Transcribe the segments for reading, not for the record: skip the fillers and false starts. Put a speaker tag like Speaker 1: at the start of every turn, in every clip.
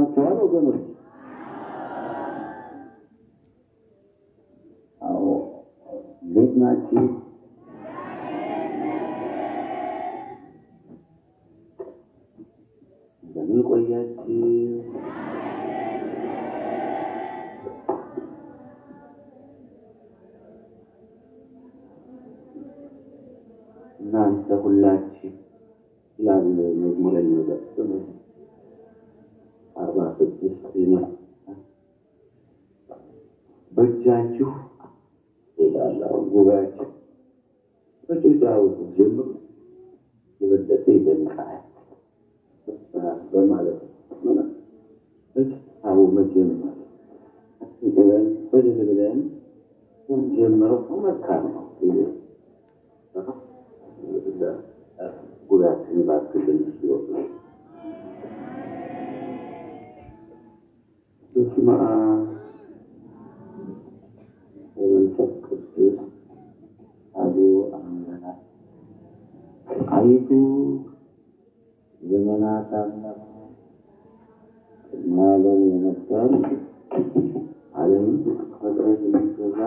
Speaker 1: ሰምታችኋል ወገኖች? አዎ እንዴት ናችሁ? እንደምን ቆያችሁ? እናንተ ሁላችሁ ይላል መዝሙረኛው ዳዊት 46 በእጃችሁ ይላል ጉባኤያችሁ በጭብጨባው ጀምሩ የበለጠ ይደንቃል በማለት ነው። አዎ መጀመር ይገባል። በደረጃን ጀምረው መካር ነው ጉባኤያችን ባክልን ሲወጡ በስመ አብ ወመንፈስ ቅዱስ አሐዱ አምላክ አይቱ ዘመናት አምላክ ማለም የነበር ዓለም ፍጥረት የሚገዛ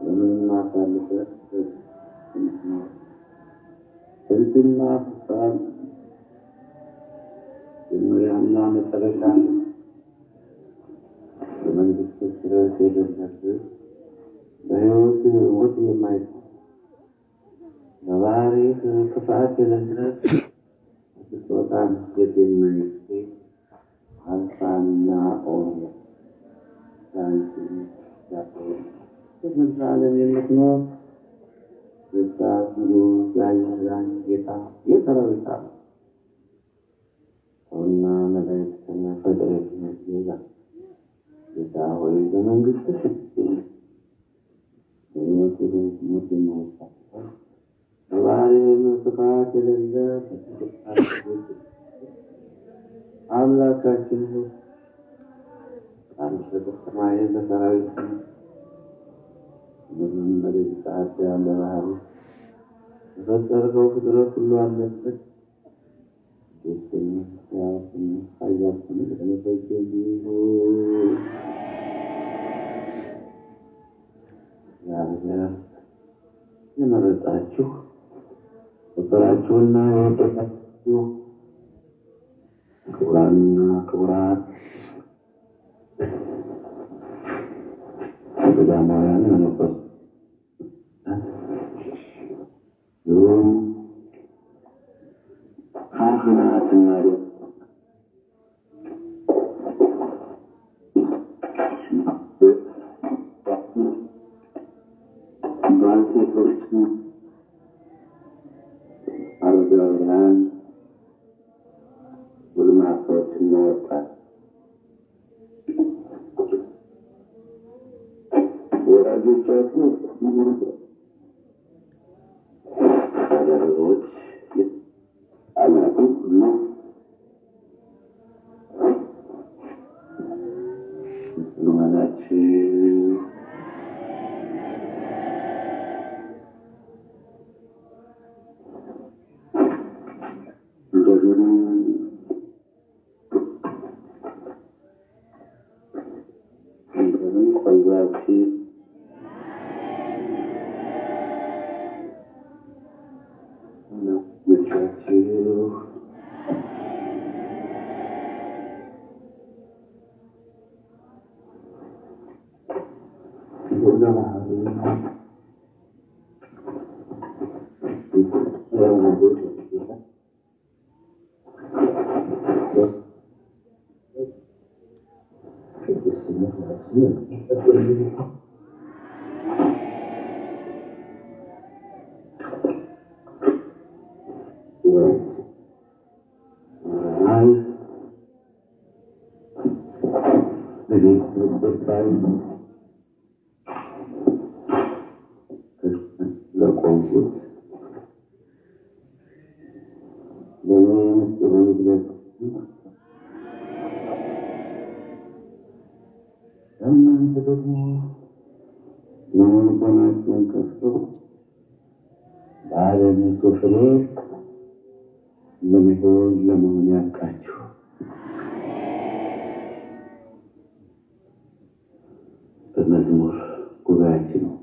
Speaker 1: ለምንም አሳልፈ ስንትና ፍጻሜ ጀመሪያና መጨረሻ በመንግስት ስርዓት የደረሰ በሕይወት ሞት የማይታ በባህሪ ክፋት የሌለበት ስጦታን የማይስት አልፋና ኦሜጋ ሳንቲም በዘላለም የምትኖር በሳቱ ያየራን ጌታ የሰራዊት ሰውና መላእክትን ፈጥረህ ነዛ ጌታ ሆይ በመንግስት ስትል ሞት የማይታ በባህሪም ክፋት የሌለ አምላካችን ሆይ አንተ በሰማይ በሰራዊት ምንም በዚህ ሰዓት ያለ ባህሪ በተረፈው ፍጥረት ሁሉ አለበት ጌታዬ ያውቁኝ ኃያላን ለመሰገድ የመረጣችሁ ቁጥራችሁና የወደዳችሁ ክቡራንና ክቡራት ገዳማውያን መነኮስ ካህናትና ባልቴቶች አረጋውያን ጎልማሶችና ወጣት ወላጆቻችሁ አደረጎች አላቱ ሁሉ ልማናችሁ እንደምን ቆያችሁ? ለመሆን ያብቃችሁ። በመዝሙር ጉባኤያችን ነው።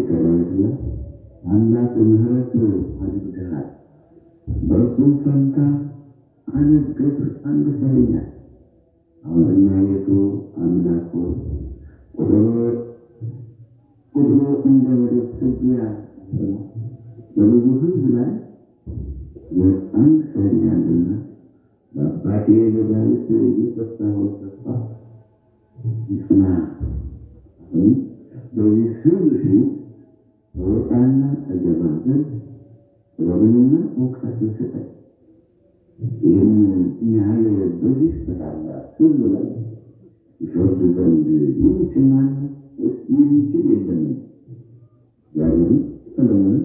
Speaker 1: ሰራዊት ላይ ታላቅ ምሕረት አድርገሃል። በእርሱም ፈንታ አነገሥህ፣ አንግሠኸኛል። አሁን አቤቱ አምላክ ሆይ ቁጥሩ እንደ መሬት ትቢያ ሆነው በብዙ ሕዝብ ላይ አንግሠኸኛልና በአባቴ በዳዊት የሰጠኸውን ተስፋ ይጽና። አሁን በዚህ ሕዝብ ፊት እወጣና እገባ ዘንድ ጥበብንና እውቀትን ስጠኝ። ይህን ያህል በዚህ በታላቅ ሕዝብ ላይ ይፈርድ ዘንድ የሚችል ማን ነው? ወይስ የሚችል የለም? እግዚአብሔርም ሰሎሞንን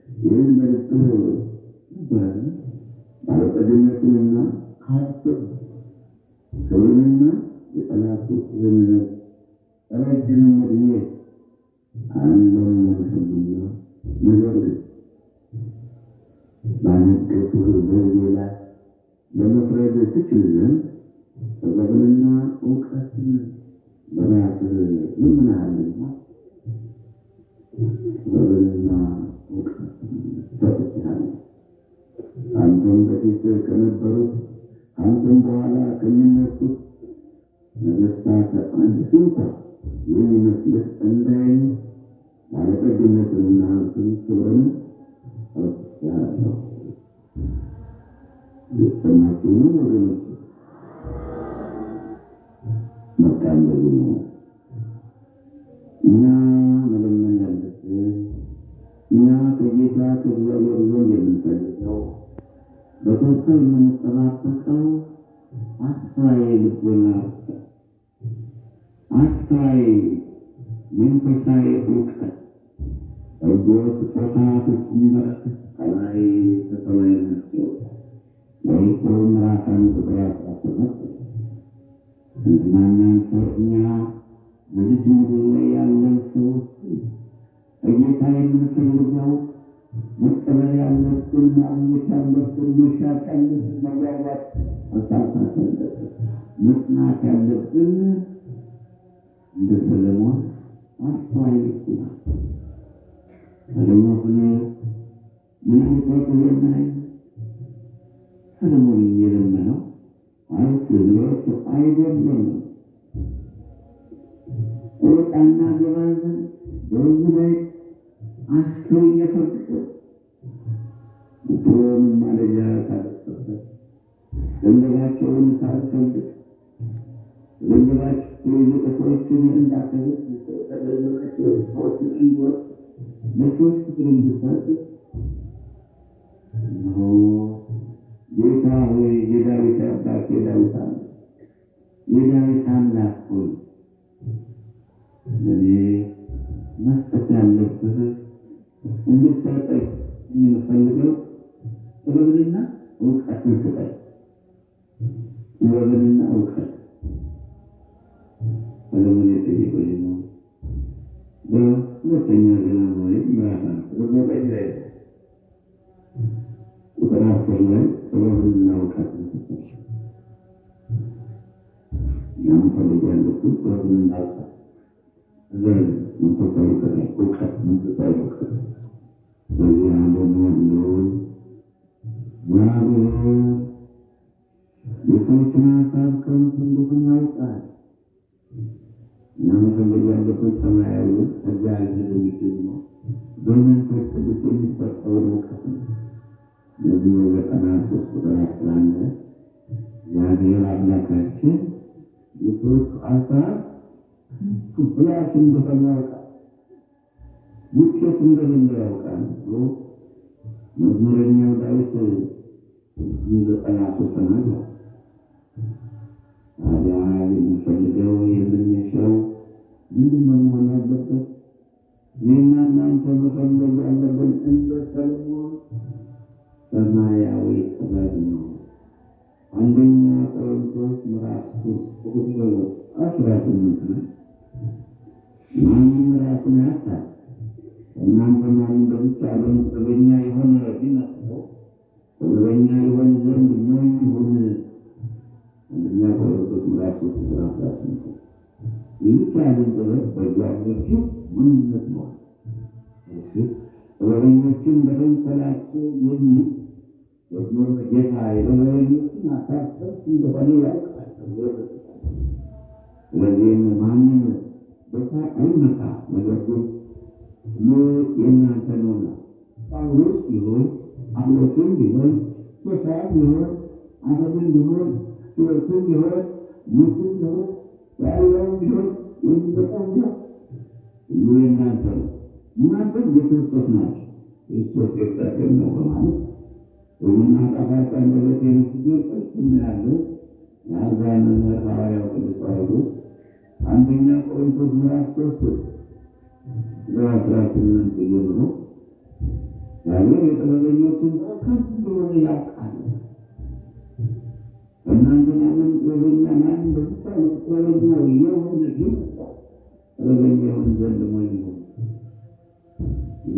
Speaker 1: ይህን በልብህ ነበረና ባለጠግነትንና ሀብትን ክብርንና የጠላቶችህን ረጅም ዕድሜ አልለመንህምና፣ ነገር ግን ባነገሡህ በሕዝቤ ላይ ለመፍረድ ትችል ዘንድ ጥበብንና እውቀትን በራስህ ለምነሃልና ጥበብንና እውቀትን ሰጥቼሃለሁ። አንተም በፊት ከነበሩት አንተም በኋላ ከሚነሱት ነገሥታት አንድ ስንኳ የሚመስልህ እንዳይኖር ባለጠግነትንና ሀብትን ክብርን ሰጥቼሃለሁ። የተሰማችሁ ነው ወገኖች? መልካም እንደዚህ ነው። እኛ መለመን ያለብን እኛ ከጌታ ከእግዚአብሔር ዘንድ የምንፈልገው በተስፋ የምንጠባበቀው አስተዋይ ልቦና፣ አስተዋይ መንፈሳዊ እውቀት፣ በጎ ስጦታ፣ ፍጹም በረከት ከላይ ከሰማይ ናቸው። ያዕቆብ ምዕራፍ 1 ቁጥር 17 እናንተ እኛ በዚህ ምድር ላይ ያለን ሰዎች ከጌታ የምንፈልገው መቀበል ያለብን፣ ማግኘት ያለብን፣ መሻት ያለብን፣ መጓጓት መሳሳት ያለብን፣ መጽናት ያለብን እንደ ሰሎሞን አስተዋይ ልቡና። ሰሎሞን ምን አይነት የለመነኝ? ሰሎሞን የለመነው ሀብት ንብረት አይደለም። እወጣና ገባ ዘንድ በሕዝቡ ላይ አስተውዬ ፈርድበት፣ ድሮም ማለጃ ሳልሰበት ገንዘባቸውን ሳልፈልግ ገንዘባቸው ይልቅ ሰዎችን እንዳከብር ከገንዘባቸው ሰዎችን እንዲወድ ለሰዎች ፍቅር እንድሰጥ እነሆ ጌታ ሆይ የዳዊት አባት የዳዊት አምላክ የዳዊት አምላክ ሆይ ለእኔ መስጠት ያለብህ እንድትሰጠኝ የምፈልገው ጥበብንና እውቀትን ስጠኝ። ጥበብንና እውቀት ሰሎሞን የጠየቀው ነው። በሁለተኛ ዜና መዋዕል ምዕራፍ 1 ላይ ቁጥር 10 ላይ ጥበብንና እውቀትን ስጠኝ። የምፈልግ ያለብን ጥበብንና እውቀት መንፈሳዊ እውቀት መንፈሳዊ እውቀት በዚህ ዓለም ያለውን እግዚአብሔር የሰዎችን ሀሳብ ከንቱ እንደሆነ ያውቃል። እና መፈለግ ያለብን ሰማያዊ እግዚአብሔር የሚገኝ ነው። በመንፈስ ቅዱስ የሚሰጠውን እውቀት ነው። በዚህ 93 ቁጥር 11 እግዚአብሔር አምላካችን የሰዎች ሀሳብ ብላሽ እንደሆነ ያውቃል፣ ውጤት እንደሌለ ያውቃል ብሎ መዝሙረኛው ዳዊት 93 ተናግሯል። ታዲያ የምንፈልገው የምንሻው ምንድን ነው መሆን ያለበት? እኔና እናንተ መፈለግ ያለብን እንደ ሰሎሞን ሰማያዊ ጥበብ ነው። አንደኛ ቆሮንቶስ ምዕራፍ 3 ቁጥር 18 ነው። ማንም ራሱን ያታል፣ እናንተ ማንም በሚቻለው ጥበበኛ የሆነ ቢመስለው ጥበበኛ የሆነ ዘንድ ሞኝ ይሁን። አንደኛ ቆሮንቶስ ምዕራፍ 3 ቁጥር 18 የሚቻለን ጥበብ በእግዚአብሔር ፊት ሞኝነት ነው። ጥበበኞችን በተንኮላቸው የሚል ደግሞ ጌታ የጥበበኞችን አሳሰብ እንደሆነ ያውቃል። ስለዚህም ማንም ቦታ አይመካ፣ ነገር ግን የእናንተ ነውና ጳውሎስ ቢሆን አጵሎስም ቢሆን ኬፋም ቢሆን አብንም ቢሆን ፊልጶስም ቢሆን ሙሴም ቢሆን ያዕቆብም ቢሆን የሚመጣው ቢሆን ሁሉ የእናንተ ነው። እናንተም የክርስቶስ ናቸው። ክርስቶስ የእግዚአብሔር ነው በማለት የምናጣፋጭ አንደበት የምትገኝ ቅድስና ያለው የአሕዛብ መምህር ሐዋርያው ቅዱስ ጳውሎስ አንደኛ ቆሮንቶስ ምዕራፍ 3 18 ጀምሮ እግዚአብሔር የጥበበኞችን ከፍ እንደሆነ ያውቃል። እናንተ ማንም ጥበበኛ ማን በምሳሌ ጥበበኛው የሆነ ግን ጥበበኛ የሆን ዘንድ ሞኝ ነው።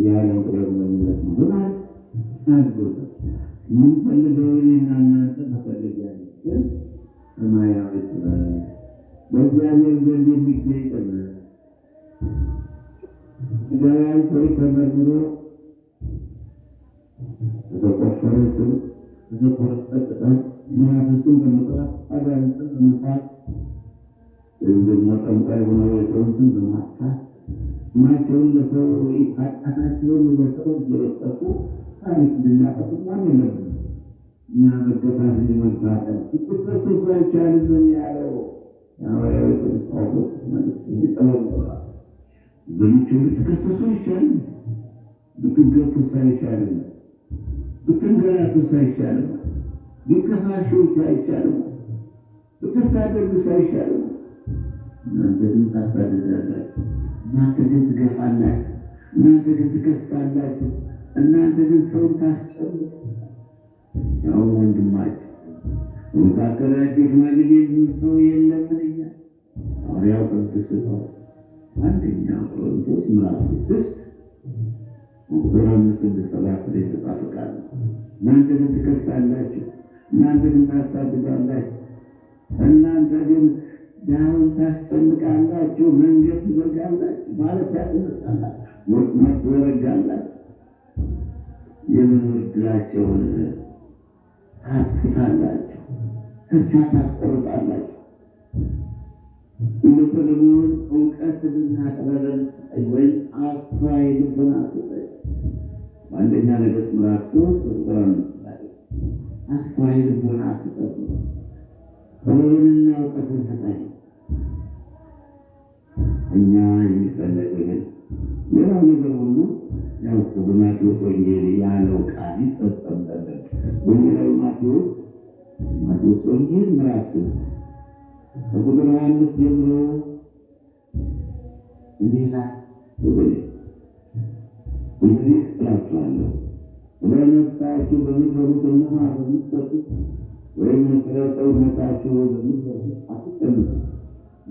Speaker 1: ያለው ጥበበኝነት ነው ማለት አድርጎት የምንፈልገውን እናንተ ተፈልጋለን። ግን ሰማያዊ ጥበብ በእግዚአብሔር ዘንድ የሚገኝ ጥበብ እግዚአብሔር ሰው ተመርምሮ ተቆፈረ ሰው ተቆፈረ ምናፍስቱን በመጥራት አጋንንትን በመጥራት ደግሞ ጠንቋይ ሆነው የሰውትን በማጥፋት ስማቸውን ለሰው ኃጢአታቸውን ለሰው እየለጠፉ ታሪክ እንድናጠፉ ማን የለብንም። እኛ መገፋት እንዲመግፋለን ሲትከሰሱ አይቻልም ያለው የሐዋርያው ቅዱስ ጳውሎስ መልእክት ይጠበቅ ይላል። በሚችሉ ተከሰሱ አይቻልም፣ ብትገፉስ አይቻልም፣ ብትንገላቱስ አይቻልም፣ ቢከፋሹስ አይቻልም፣ ብትሳደዱስ አይቻልም። እናንተ ግን ታሳድዳላችሁ፣ እናንተ ግን ትገፋላችሁ፣ እናንተ ግን ትከስታላችሁ፣ እናንተ ግን ሰውን ታስጨንቁ። ያው ወንድማችሁ በመካከላችሁ ሽማግሌ የሚሆን ሰው የለምን እያለ ሐዋርያው ቅዱስ ጳውሎስ አንደኛ ቆሮንቶስ ምዕራፍ 6 ቁጥር 5-7 ላይ የተጻፈ ቃል ነው። እናንተ ግን ትከስታላችሁ፣ እናንተ ግን ታሳድዳላችሁ፣ እናንተ ግን ድሃውን ታስጨንቃላችሁ፣ መንገድ ትዘርጋላችሁ ማለት ያስነሳላችሁ፣ ወጥመድ ትዘረጋላችሁ፣ የመኖር ዕድላቸውን ታጥፋላችሁ፣ ተስፋ ታስቆርጣላችሁ። እንደ ሰሎሞን እውቀትንና ጥበብን ስጠኝ ወይም አስተዋይ ልቦና ስጠኝ። በአንደኛ ነገሥት ምዕራፍ 3 ቁጥር 5 ላይ አስተዋይ ልቦና ስጠኝ፣ ጥበብንና እውቀትን ስጠኝ። እኛ የሚፈለገው ግን ሌላው ነገር ሁሉ ያው በማቴዎስ ወንጌል ያለው ቃል ይፈጸም ዘንድ ወንጌላዊ ማቴዎስ ወንጌል ምዕራፍ 6 ከቁጥር 25 ጀምሮ እንዲህ ይላል። እንግዲህ እላችኋለሁ ስለ ነፍሳችሁ በምትበሉትና በምትጠጡት ወይም ስለ ሰውነታችሁ በምትለብሱት አትጨነቁ።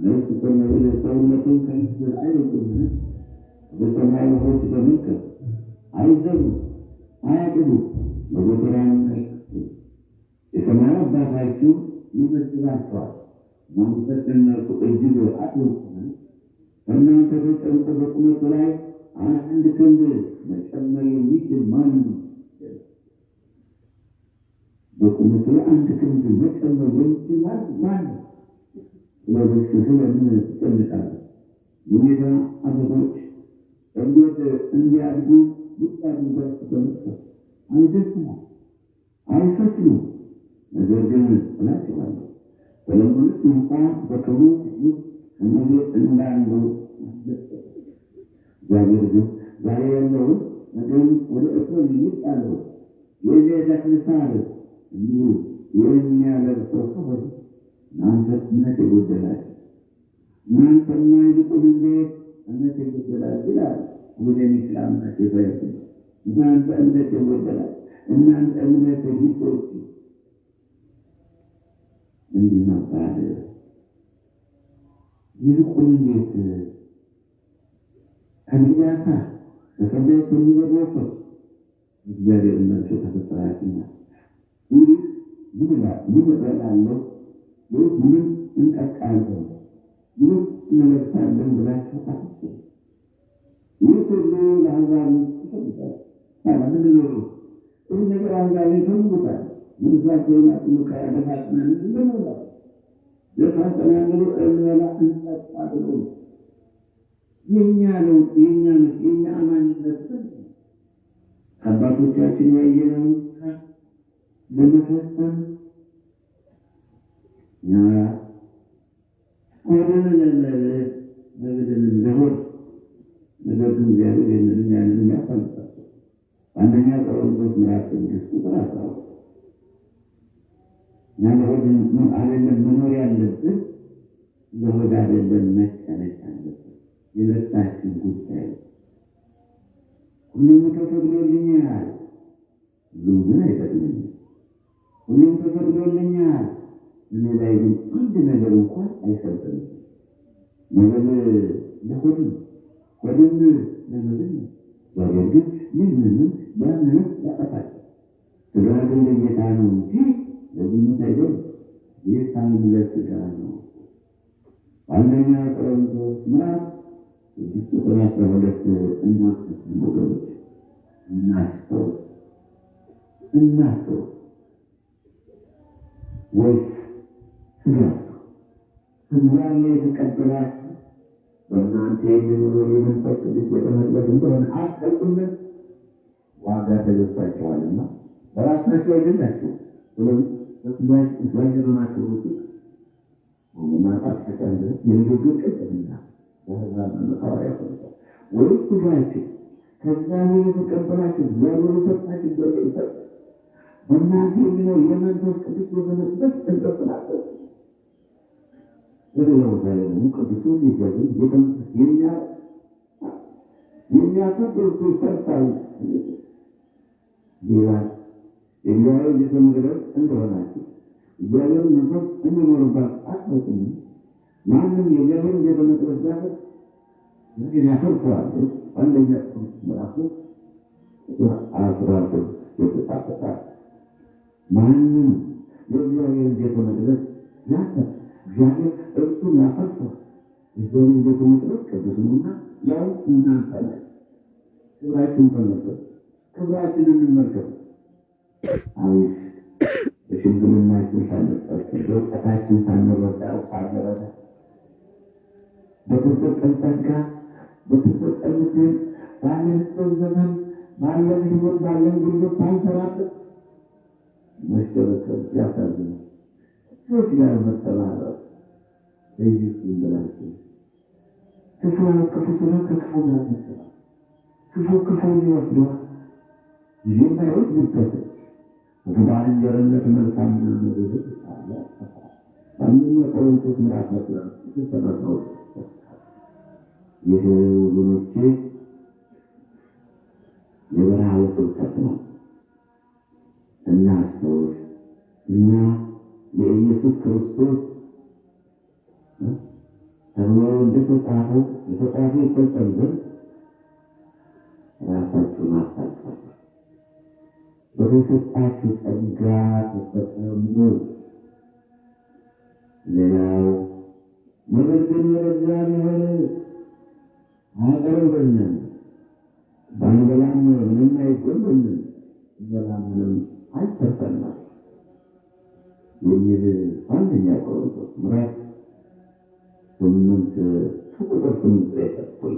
Speaker 1: ነፍስ ከመብል ሰውነትን ከእንስሳ አይበልጥምን? በሰማይ ወፎች ተመልከቱ፣ አይዘሩም፣ አያጭዱም፣ በጎተራም አይከቱም፣ የሰማዩ አባታችሁ ይመግባቸዋል። እናንተ ከእነርሱ እጅግ አትበልጡምን? ከእናንተ ተጨንቆ በቁመቱ ላይ አንድ ክንድ መጨመር የሚችል ማን ነው? በቁመቱ ላይ አንድ ክንድ መጨመር የሚችል ማን ነው? ስለዚህ ስለምን ትጨነቃለህ? የሜዳ አበቦች እንዴት እንዲያድጉ ብታድርጓቸው ተመልከቱ። አይደክሙም፣ አይፈትሉም። ነገር ግን እላችኋለሁ ሰሎሞንስ እንኳን በክብሩ እነዚህ እንዳንዱ እግዚአብሔር ግን ዛሬ ያለውን ነገም ወደ እቶን የሚጣለው የሌላ ምሳሌ እንዲሁ የሚያለብሰው ከሆነ እናንተ እምነት የጎደላችሁ እናንተማ ይልቁን እንዴት እምነት የጎደላችሁ ይላል። ወደ ሚስላምነት የፈየቱ እናንተ እምነት የጎደላችሁ እናንተ እምነት ቢሶች እንዲህ መባል ይልቁን እንዴት ከሚያታ በሰማይ ከሚበረው እግዚአብሔር መልሶ ተፈጠራችና እንግዲህ ምን እበላለሁ ወይስ ምን እንጠጣለሁ ምን እንለብሳለን ብላችሁ አታስቡ። ይህ ሁሉ ለአሕዛብ ይሰጣል፣ ምንድን ነው ይህ ነገር አንጋቢ ተውታል። ምንሳቸውን አጥሙቃ ያደፋጥናል እንደሞላ የታጠናገሩ እንበላ እንጠጣ ብሎ የእኛ ለውጥ የእኛ አማኝነት አባቶቻችን ያየነውን ለመፈጸም ሆደን ለመግደልን ለሆድ ነገር ግን እግዚአብሔር ያንን ያሳልፋል። አንደኛ ቆሮንቶስ ምዕራፍ 6 ቁጥር 12 ለሆድ አይደለም መኖር ያለብን፣ ለሆድ አይደለም መጨነቅ ያለብን። የነፍሳችን ጉዳይ ሁሉም ተፈቅዶልኛል፣ ሁሉም ግን አይጠቅመኝም። ሁሉም ተፈቅዶልኛል፣ እኔ ላይ ግን አንድ ነገር እንኳን አይሰጠኝም። መብል ለሆድ ነው፣ ሆድም ለመብል ነው። ነገር ግን ይህንንም ያንንም ያጠፋል። ሥጋ ግን ለጌታ ነው እንጂ ለዝሙት አይደለም። ጌታን ለሥጋ ነው። አንደኛ ቆሮንቶስ ምዕራፍ 6 ቁጥር 12 ወገኖች እናስተውል ወይስ ሥጋችሁ እግዚአብሔር የተቀበላችሁ በእናንተ የሚኖረው የመንፈስ ቅዱስ ቤተ መቅደስ እንደሆነ አታውቁምን? ዋጋ ተገዝታችኋልና በራሳችሁ አይደላችሁ። ስለዚህ በሥጋችሁ እግዚአብሔርናችሁ ውስጥ ማጣት የንግግር ቅጥልና ሐዋርያ ወይስ ሥጋችሁ ከእግዚአብሔር የተቀበላችሁ እግዚአብሔር የሰጣችሁ እግዚአብሔር ይሰጥ በእናንተ የሚኖር የመንፈስ ቅዱስ ቤተ መቅደስ እንደሆነ ወደው ደግሞ ቅዱሱን ይዘን የሚያከብር ይፈርሳል። ሌላ የእግዚአብሔር ቤተ መቅደስ እንደሆናችሁ እግዚአብሔር መንፈስ እንዲኖርባት አታውቁም? ማንም የእግዚአብሔር ቤተ መቅደስ ያፈርስ እንግዲህ ያፈርሰዋል። አንደኛ ምዕራፍ 13 የተጻፈ ማንም የእግዚአብሔር ቤተ መቅደስ ያፈርስ እግዚአብሔር እርሱን ያፈርሰዋል። እግዚአብሔር ቤተ መቅደስ ቅዱስ ነውና ያው እናንተ ናችሁ። ክብራችሁን ተመልከቱ፣ ክብራችንን እንመልከቱ። አቤት በሽምግልናችን ሳንጠቀም በእውቀታችን ሳንረዳው ሳንረዳ በተሰጠን ጸጋ በተሰጠን ምክር ባለንበት ዘመን ባለን ሕይወት ባለን ጉልበት ሳንሰራበት መሸበከብ ያሳዝናል። ሰዎች ጋር መተባበር በይህ ይንበላቸው ክፉ ስራ ከክፉ ጋር መተባበር ክፉ ይወስደዋል። ጊዜ ሳይወስድ ይበታል። በባልንጀርነት መልካም ነገር አለ። አንደኛ ቆሮንቶስ ምዕራፍ 13 ይህ ወገኖቼ የበረሃ ስብከት ነው። እናስተውል። እኛ የኢየሱስ ክርስቶስ ተብሎ እንደተጻፈው ይፈጸም ዘንድ ራሳችሁን አታውቁም። በተሰጣችሁ ጸጋ ተጠቀሙ። ሌላው ነገር ግን ወደ እግዚአብሔር አቀርበንም ባንበላም ምንም አይጎልብንም፣ በላም ምንም አይተርፈንም የሚል አንደኛ ቆሮንቶስ ምዕራፍ 8 ቁጥር 8 ላይ ተጽፏል።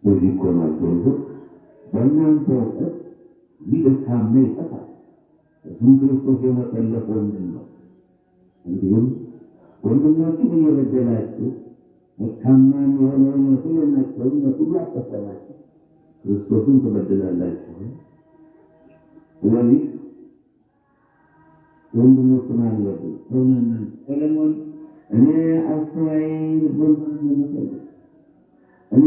Speaker 1: በዚህ ቆናጆ በእናንተ እውቀት ሊደካማ ይጠፋል፣ እሱም ክርስቶስ የሞተለት ወንድም ነው። እንዲሁም ወንድሞችን እየበደላችሁ ደካማ የሆነውን መስሎናቸውን እያከፈላችሁ ክርስቶስን ትበድላላችሁ። ስለዚህ ወንድሞችን አልወዱ ሆነና ሰለሞን እኔ አስተዋይ ልቦናን የምፈልግ እኔ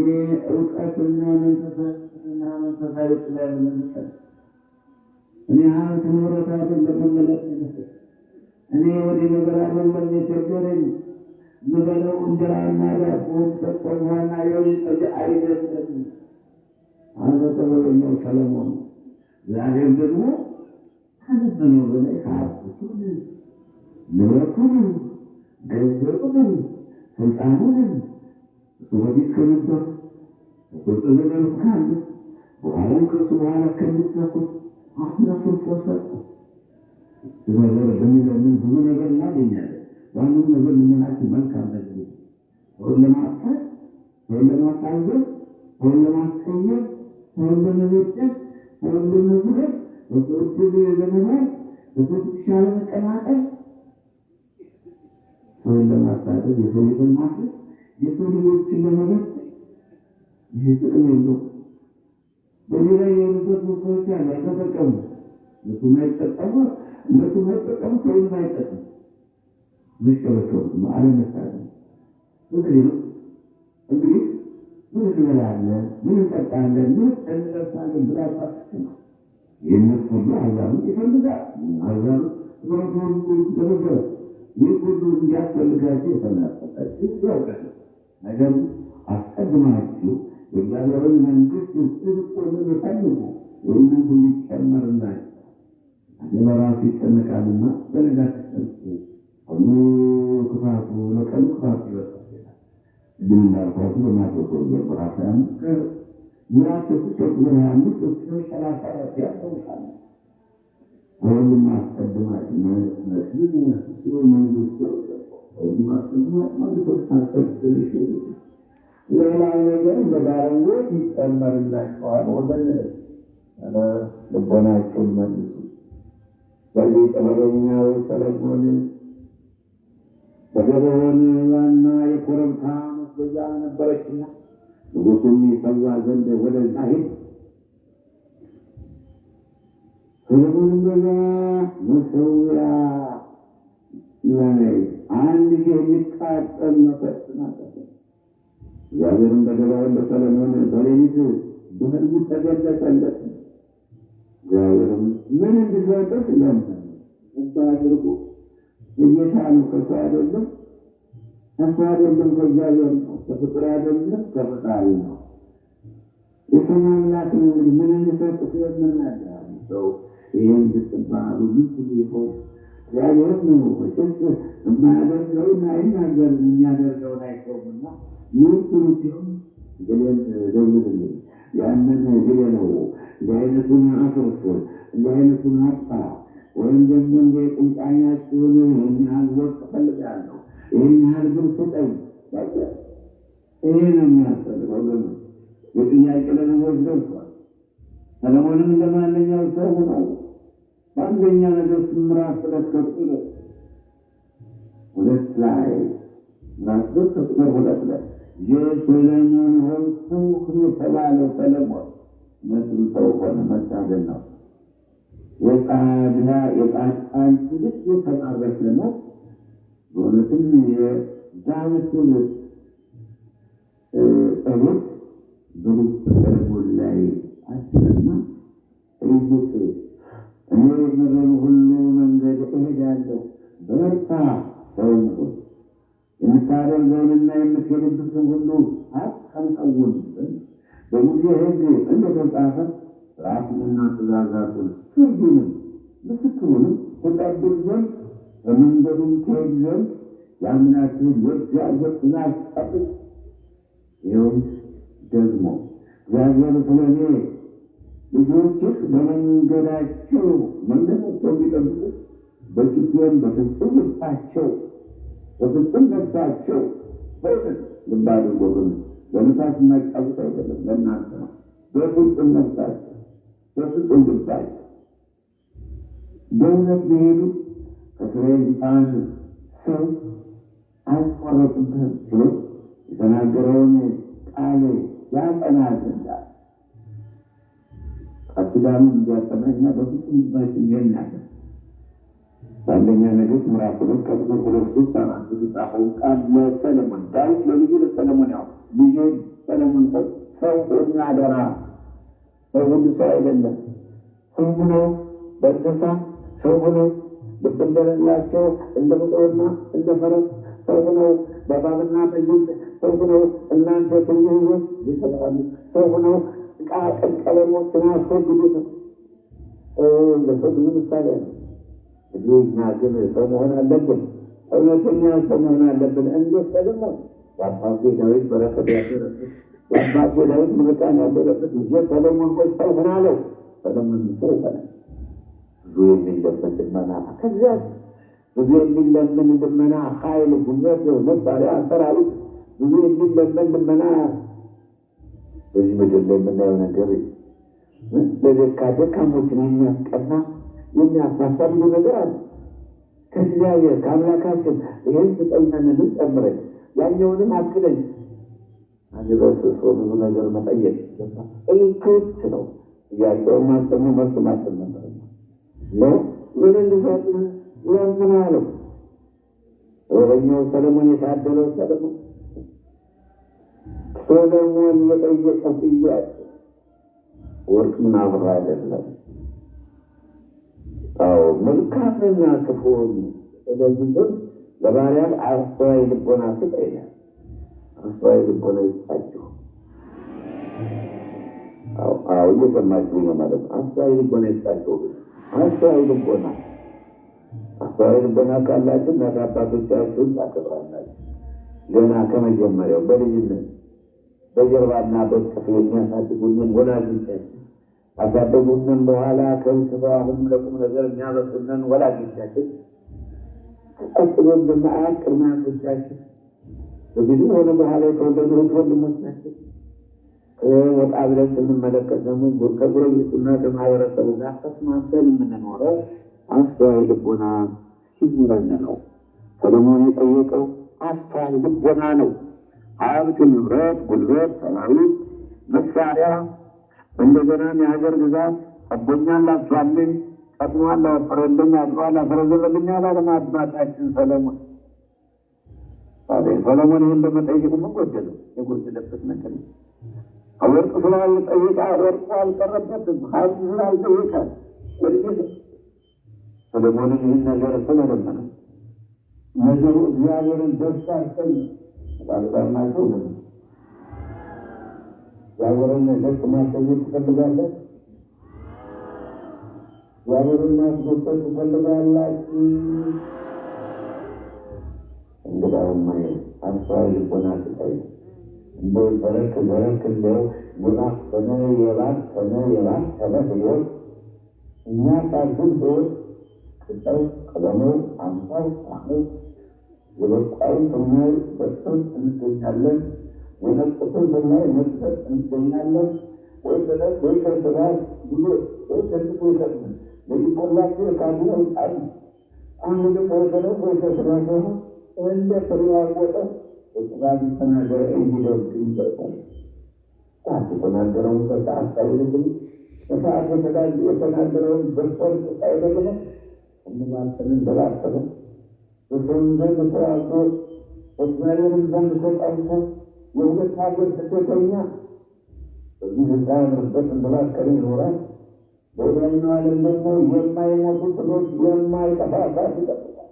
Speaker 1: እውቀትና መንፈሳዊ ጥበብ ለምፈልግ እኔ ሀብት ኑሮታትን ለመመለስ ይመስል እኔ ወዲህ ነገር አይደለም የቸገረኝ ምበለው እንጀራና ዳቦ ጠቆም ሆና የወይን ጠጅ አይደለም አለ ጥበበኛው ሰለሞን። ዛሬም ደግሞ ከልበነው በላይ ሀብቱን ንብረቱን ገንዘቡን ስልጣኑን እሱ በፊት ከነበሩ ቁጥ ዘመኑ ካሉ በኋላም ከሱ በኋላ ከሚተኩት አስነሱት ተሰጡ። ነገር በሚለምን ብዙ ነገር እናገኛለን። ዋናው ነገር ልመናችን መልካም ነገር ሰውን ለማጥፋት፣ ሰውን ለማሳዘን፣ ሰውን ለማስቀየር፣ ሰውን ለመበደል፣ ሰውን ለመዝለፍ፣ በሰዎች ለመናቅ፣ በሰዎች ሻለ መቀናቀል፣ ሰውን ለማሳደድ፣ የሰው ልጅን ማፍረስ፣ የሰው ልጆችን ለመበደል ይህ ጥቅም የለውም። በሌላ የሄዱበት ሰዎች ያለ ተጠቀሙ። እነሱም አይጠቀሙ ሰውን አይጠቀሙ። መሸበሸቡ አለመሳለም እንግዲህ ምን እንበላለን፣ ምን እንጠጣለን፣ ምን እንለብሳለን ብላችሁ ነው። የእነሱ ሁሉ አዛሩ ይፈልጋል። አዛሩ ተበገረ ይህ ሁሉ እንዲያስፈልጋቸው የተናጠቃችሁ ያውቃል። ነገር አስቀድማችሁ የእግዚአብሔርን መንግሥት ጽድቁን ፈልጉ፣ ይህንን ሁሉ ይጨመርላችኋል። ለራሱ ይጨነቃልና በነጋት ተጨንቁ፣ ሁሉ ክፋቱ ለቀኑ ክፋቱ ይወጣል። ግን እንዳልኳችሁ በማቴዎስ ወንጌል ምዕራፍ 25 ምዕራፍ 6:25 እስከ 34 ያስታውሳል። ሁሉም አስቀድማችሁ ሌላው ነገር በዳረጎት ይጨመርላችኋል። ወገን ልቦናችሁን መልሱ። በዚህ ጥበበኛው ሰሎሞን በገበዖን ዋና የኮረብታ መስገጃ ነበረችና ንጉሡም ይሠዋ ዘንድ ወደዛ ሄደ። ሰሎሞንም በዛ መሠዊያ ላይ አንድ የሚቃጠል መሥዋዕት አቀረበ። እግዚአብሔርም በገባዖን በሰሎሞን በሌሊት በሕልሙ ተገለጸለት። እግዚአብሔርም ምን እንዲሰጥህ ለምነው አድርጎ የጌታ ነው፣ ከሰው አይደለም፣ ከሰው አይደለም፣ ከእግዚአብሔር ነው፣ ከፍጡር አይደለም፣ ከፈጣሪ ነው። የሰማይ አምላክ ነው። እንግዲህ ምን እንዲሰጥህ ለምናል ሰው ይህን እንድትባሉ ምን ይሆን እግዚአብሔር ነው። መቼስ የማያደርገውን አይናገርም፣ የሚያደርገውን አይተውምና ምን ሲሆን ገሌን ደውልልኝ፣ ያንን ገሌ ነው፣ እንዲህ አይነቱን አፍርሱን፣ እንዲህ አይነቱን አጥፋ፣ ወይም ደግሞ እንደ ቁንጫኛችሁን ይህን ያህል ወርቅ እፈልጋለሁ፣ ይህን ያህል ብር ስጠኝ። ይሄ ነው የሚያስፈልገው። ወገኖች የጥያቄ ለነገሮች ደርሷል። ሰሎሞንም እንደማንኛው ሰው ነው። በአንደኛ ነገሥት ምዕራፍ 2 ላይ የሰሎሞን ሆንኩ የተባለው ሰሎሞን መስሉ ሰው ሆነ። መታገል ነው። የጻድቃን ትውልድ የተባረከ ነው። በእውነትም የዳዊት ትውልድ ጸሎት በልብ ሰሎሞን ላይ አስረና እዩት፣ እኔ ምድርን ሁሉ መንገድ እሄዳለሁ፣ በርታ ሰው ሁን፣ የምታደርገውንና የምትሄድበትን ሁሉ አትከልከውን ዘንድ በሙሴ ሕግ እንደተጻፈ ሥርዓቱንና ትእዛዛቱን ፍርዱንም ምስክሩንም ትጠብቅ ዘንድ በመንገዱም ትሄድ ዘንድ የአምላክህን የእግዚአብሔር ትእዛዝ ጠብቅ። ይኸውም ደግሞ እግዚአብሔር ስለ እኔ ልጆችህ በመንገዳቸው ቢጠብቁ በፊቴም በፍጹም ልባቸው በፍጹም ነፍሳቸው በእውነት ልብ አድርጎ በነፋስ የማይጫወት አይደለም፣ ለእናንተ ነው። በፍጹም ነፍሳቸው በፍጹም ልባቸው በእውነት ቢሄዱ ከእስራኤል አንድ ሰው አያስቆረጡብህም ብሎ የተናገረውን ቃል ያጸና ዘንድ ቃል ኪዳኑን እንዲያጸናኛ በፍጹም ልባችን ይናገር። በአንደኛ ነገሥት ምዕራፍ 2:2-3 የተጻፈውን ቃል ለሰሎሞን ዳዊት ለልጁ ለሰሎሞን ያው ልጁ ሰሎሞን ሰው ሆኖ አደራ። ሰው ሁሉ ሰው አይደለም። ሰው ሆኖ በእንስሳ ሰው ሆኖ ልብ እንደሌላቸው እንደ በቅሎና እንደ ፈረስ ሰው ሆኖ በእባብና በጅብ ሰው ሆኖ እናንተ ትንሽ ይተባሉ ሰው ሆኖ ጥቃቅን ቀለሞችን አስወግዱት። ለሰው ብዙ ምሳሌ ነው። እኛ ግን ሰው መሆን አለብን። እውነተኛ ሰው መሆን አለብን። እንደ ሰሎሞን የአባቱ ዳዊት በረከት ያደረበት የአባቴ ዳዊት ምርቃን ያደረበት ልጄ ሰሎሞን ሆይ ሰው ሁን አለው። ሰሎሞን ሰው ሆነ። ብዙ የሚለመን ልመና ከዚያ ብዙ የሚለመን ልመና ኃይል፣ ጉልበት፣ መሳሪያ፣ ሰራዊት ብዙ የሚለመን ልመና በዚህ ምድር ላይ የምናየው ነገር ደካሞችን የሚያስቀና የሚያሳሳ ብዙ ነገር አለ። ከእግዚአብሔር ከአምላካችን ይህን ስጠኛንን ጨምረኝ ያኛውንም አክለኝ አንደበት ብዙ ነገር መጠየቅ እልክት ነው። ጥያቄው ማሰሙ መልሱ ማሰብ ነበር ምን እንዲሰጥ ለምን አለው። ወረኛው ሰለሞን የታደለው ሰለሞን የጠየቀው ጥያቄ ወርቅ ምናምን አይደለም። መልካምና ክፉን ስለዚህ ለባሪያ አስተዋይ ልቦና ስጠኝ። አስተዋይ ልቦና ይስጣችሁ። እየሰማችሁ ነው ማለት ነው። አስተዋይ ልቦና ይስጣችሁ። አስተዋይ ልቦና ካላችሁ እናት አባቶቻችሁን ታከብራላችሁ። ገና ከመጀመሪያው በልጅነት በጀርባና በቅፍ የሚያሳድጉንን ወላጆቻችን አሳደጉንን በኋላ ከብስባሁም ለቁም ነገር የሚያበቁንን ወላጆቻችን ቀጥሎም በመዓት ቅድማቶቻችን በጊዜ ሆነ በኋላ የተወለዱ ወንድሞቻችን ወጣ ብለን ስንመለከት ደግሞ ከጎረቤቱና ከማህበረሰቡ ጋር ተስማምተን የምንኖረው አስተዋይ ልቦና ሲኖረን ነው። ሰሎሞን የጠየቀው አስተዋይ ልቦና ነው። ሀብት፣ ንብረት፣ ጉልበት፣ ሰራዊት፣ መሳሪያ እንደገናም የሀገር ግዛት ጠቦኛን ላስፋልኝ፣ ጠቅሟን ላወፈረልኝ፣ አድሯን ላፈረዘበልኝ አላለም አባታችን ሰሎሞን። ሰሎሞን ይህን በመጠየቁ ምን ጎደለው? የጎደለበት ነገር ነው። ወርቅ ስላልጠየቀ ወርቁ አልቀረበትም። ሀብት ስላልጠየቀ ሰሎሞንን ይህን ነገር ስለለመነ ነገሩ እግዚአብሔርን ደስ አሰኘ። ባልባልናቸው ነ እግዚአብሔርን ደስ ማሰኘት ትፈልጋለህ? እግዚአብሔርን ማስደሰት ትፈልጋላችሁ? እንግዳውማ አስተዋይ ልቦና ስጠኝ። እንደው በረክ እንደው የባከነ ህይወት የሚያሳዝን ህይወት ቅጠው ቀለሙ አምሳው ሳሙ የበቃውን ስናይ በጥር እንገኛለን። የነቁትን ስናይ መስጠት እንገኛለን። ወይ በለት ወይ ከስራት ብሎ ወይ ከልቆ ይሰጥን ለሊቆላቸው የካድነ ይጣል አንዱ ደግሞ ወሰነው ወይ ከስራት ሆ እንደ ፍሬዋወጠ የጥራቢ ተናገረ እንዲደርግ ይጠጣል። ሰዓት የተናገረውን በሰዓት ሳይልግም በሰዓት የተናገረውን በስፖርት ሳይልግም እንማሰንን በላሰነ በሰውን ዘንድ ተዋቶ በእግዚአብሔርን ዘንድ ተጣልቶ የሁለት ሀገር ስደተኛ በዚህ ህፃንበት እንደባከረ ይኖራል። በወዲያኛው ዓለም ደግሞ የማይሞቱ ጥሎች የማይጠፋ እሳት ይጠብቃል።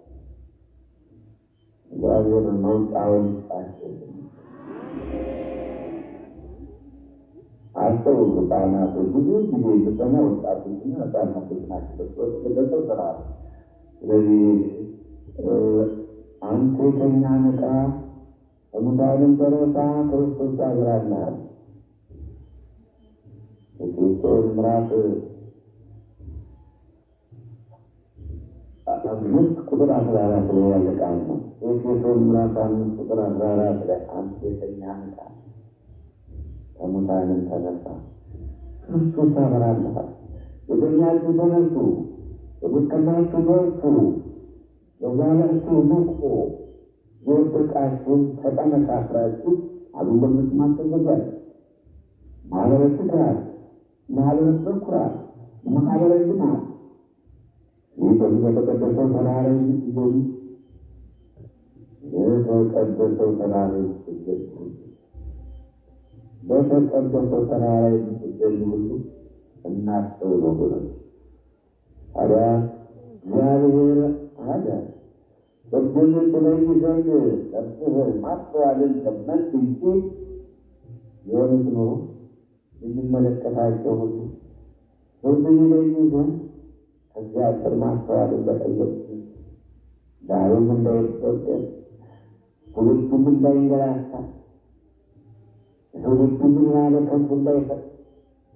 Speaker 1: እግዚአብሔር መውጫውን ይስጣቸው። አስተው ህፃናቶች ብዙ ጊዜ የተሰማ ወጣቶችና ህፃናቶች ናቸው። በሰዎች የተሰው ስራ ስለዚህ አንተ ከኛ ንቃ ከሙታንም ተነሳ ክርስቶስ ያግራልሃል። የክርስቶስ ምዕራፍ 5 ቁጥር 14 ላይ ያለ ቃል ነው። የክርስቶስ ምዕራፍ 5 ቁጥር 14 ላይ አንተ ከኛ ንቃ ከሙታንም ተነሳ ክርስቶስ ያግራልሃል። የተኛችሁ ተነሱ፣ የደከማችሁ በርቱ፣ የዛላችሁ ንቁ፣ የወደቃችሁን ተጠነካክራችሁ አሉን በመስማት ተዘጋጁ። ማህበረ ትግራይ፣ ማህበረ በኩራት፣ ማህበረ ልማት ይህ በዚህ በተቀደሰው ተራራ ይገኙ የተቀደሰው ተራራ ይገኙ በተቀደሰው ተራራ ይገኙ ሁሉ እናስተውሎ ብሎ ታዲያ እግዚአብሔር አለ በግል ትለይ ዘንድ ነፍስህ ማስተዋልን ለመንት እንጂ የሆኑት ኖሮ የሚመለከታቸው ሁሉ በግል ይለዩ ዘንድ እግዚአብሔር ማስተዋልን በጠየቁ ዳሩም እንዳይወደድ ሁለቱም እንዳይንገላታ ትውልዱ ምን ያለ ከንቱ እንዳይፈር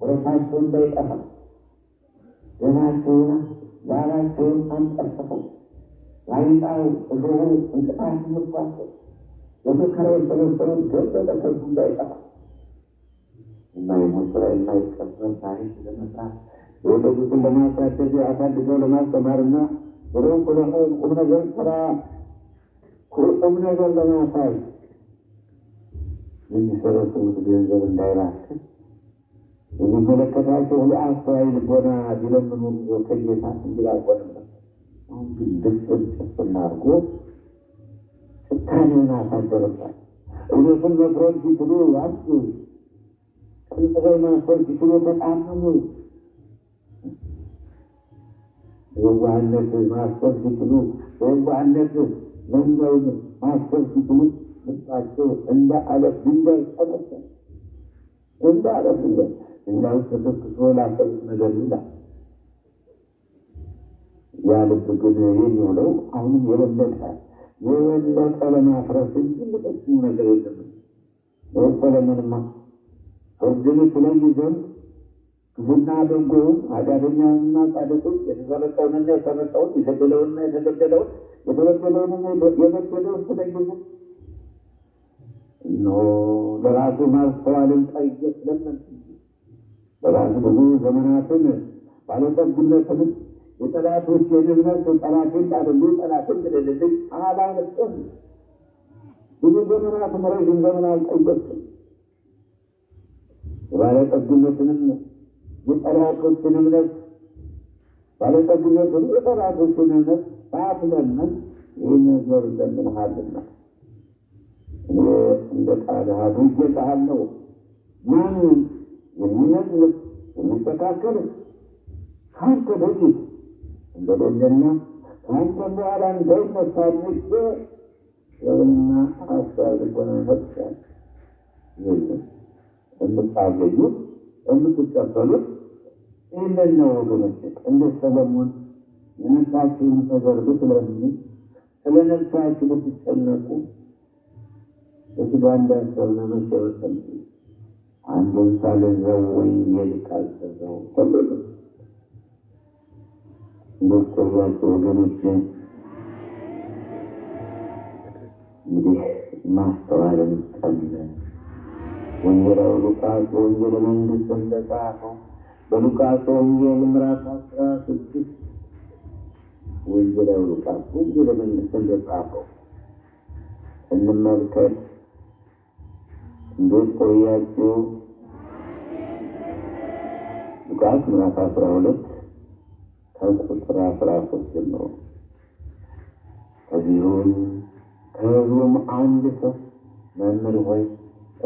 Speaker 1: ወረታቸው እንዳይጠፋ ደማቸውና ላባቸውን አንጠፍጥፈው ዋይጣው እሾሁ እንቅፋት ምርኳቸው በመከራ የተበሰሩት ገበጠ ከንቱ እንዳይጠፋ የማይሞት ስራ የማይቀበር ታሪክ ለመስራት የወደዱትን ለማሳደግ አሳድገው ለማስተማርና ወደ ቁም ነገር ስራ ቁም ነገር ለማሳይ የሚሰበስቡት ገንዘብ እንዳይባክን የሚመለከታቸው የአስተዋይ ልቦና ቢለምኑ ከጌታ እንዲላቆንም አሁን ግን ድፍን ጭፍን አድርጎ ጭካኔውን አሳደረባቸው። እውነቱን መፍረድ ሲችሉ ያሱ ቅንጥበይ ማስፈር ሲችሉ ተጣመሙ። የዋህነት ማስፈር ሲችሉ የዋህነት መንገውን ማስፈር ሲችሉ ልባቸው እንደ አለት ድንጋይ ተመሰ እንደ አለት ድንጋይ እንዳው ተተክቶ ላሰቡት ነገር ይላል። ያ ልብ ግን የሚውለው አሁንም የበለጠ ለማፍረስ እንጂ ልጠቅሙ ነገር የለም። ሰለሞንማ ፍርድን ስለይ ዘንድ ክፉና በጎውን ኃጢአተኛውንና ጻድቁን የተሰረቀውንና የሰረቀውን የገደለውንና የተገደለውን የተበደለውንና የበደለውን ስለይ ዘንድ እነሆ ለራሱ ማስተዋልን ጠይቄ ስለምን በራሱ ብዙ ዘመናትን ባለጠግነትን የጠላቶቼን እምነት ጠላቴን ጣልሉ ጠላቴን ግደልልኝ አላነጥም። ብዙ ዘመናት ረዥም ዘመን አልጠየቅም። የባለጠግነትንም የጠላቶችን እምነት ባለጠግነትን የጠላቶችን እምነት ሳትለምን ይህን ነገር ለምንሃልና እኔ እንደ ቃልህ አድርጌልሃለሁ። ማን የሚነግር የሚስተካከል ከአንተ በፊት እንደሌለና ከአንተ በኋላ እንዳይነሳ አድርጌ ጥበብንና አስተዋይ ልቦናን ሰጥቻለሁ። ይህንን የምታገኙት የምትቀበሉት ይህንን ነው ወገኖች። እንደ ሰለሞን የነፍሳችሁን ነገር ብትለምኑ ስለ ነፍሳችሁ ብትጨነቁ በስጋ እንዳሰብነ መሸበሰብ አንዱን ሳልዘው ወንጌል ካልሰዘው ተብሎ እንደቆያቸው ወገኖች እንግዲህ ማስተዋልን ጠለ ወንጌላዊ ሉቃስ ወንጌል መንግሥት እንደጻፈው በሉቃስ ወንጌል ምዕራፍ 16 ወንጌላዊ ሉቃስ ወንጌል መንግሥት እንደጻፈው እንመልከት። እንዴት ቆያችሁ? ሉቃስ ምዕራፍ 12 ከቁጥር 13 ጀምሮ ከሕዝቡም አንድ ሰው መምህር ሆይ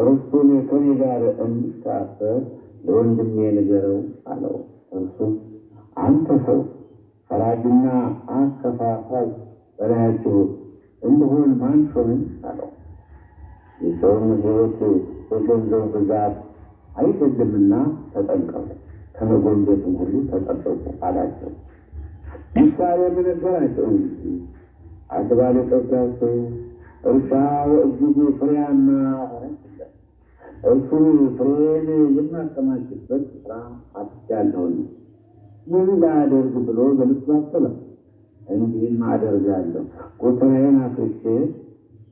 Speaker 1: ርስቱን ከእኔ ጋር እንዲካፈል ለወንድሜ ንገረው አለው። እርሱም አንተ ሰው ፈራጅና አከፋፋይ በላያችሁ እንድሆን ማን ሾመኝ አለው። የሰውን ሕይወት በገንዘብ ብዛት አይደለምና ተጠንቀቁ፣ ከመጎንበትም ሁሉ ተጠበቁ አላቸው። ምሳሌ ነገራቸው እንጂ አንድ ባለጠጋ ሰው እርሻው እጅግ ፍሬያማ ሆነችለት። እርሱ ፍሬን የማከማችበት ስፍራ አጥቻለሁኝ፣ ምን ላደርግ ብሎ በልቡ አሰበ። እንዲህም አደርጋለሁ፣ ጎተራዬን አፍርሼ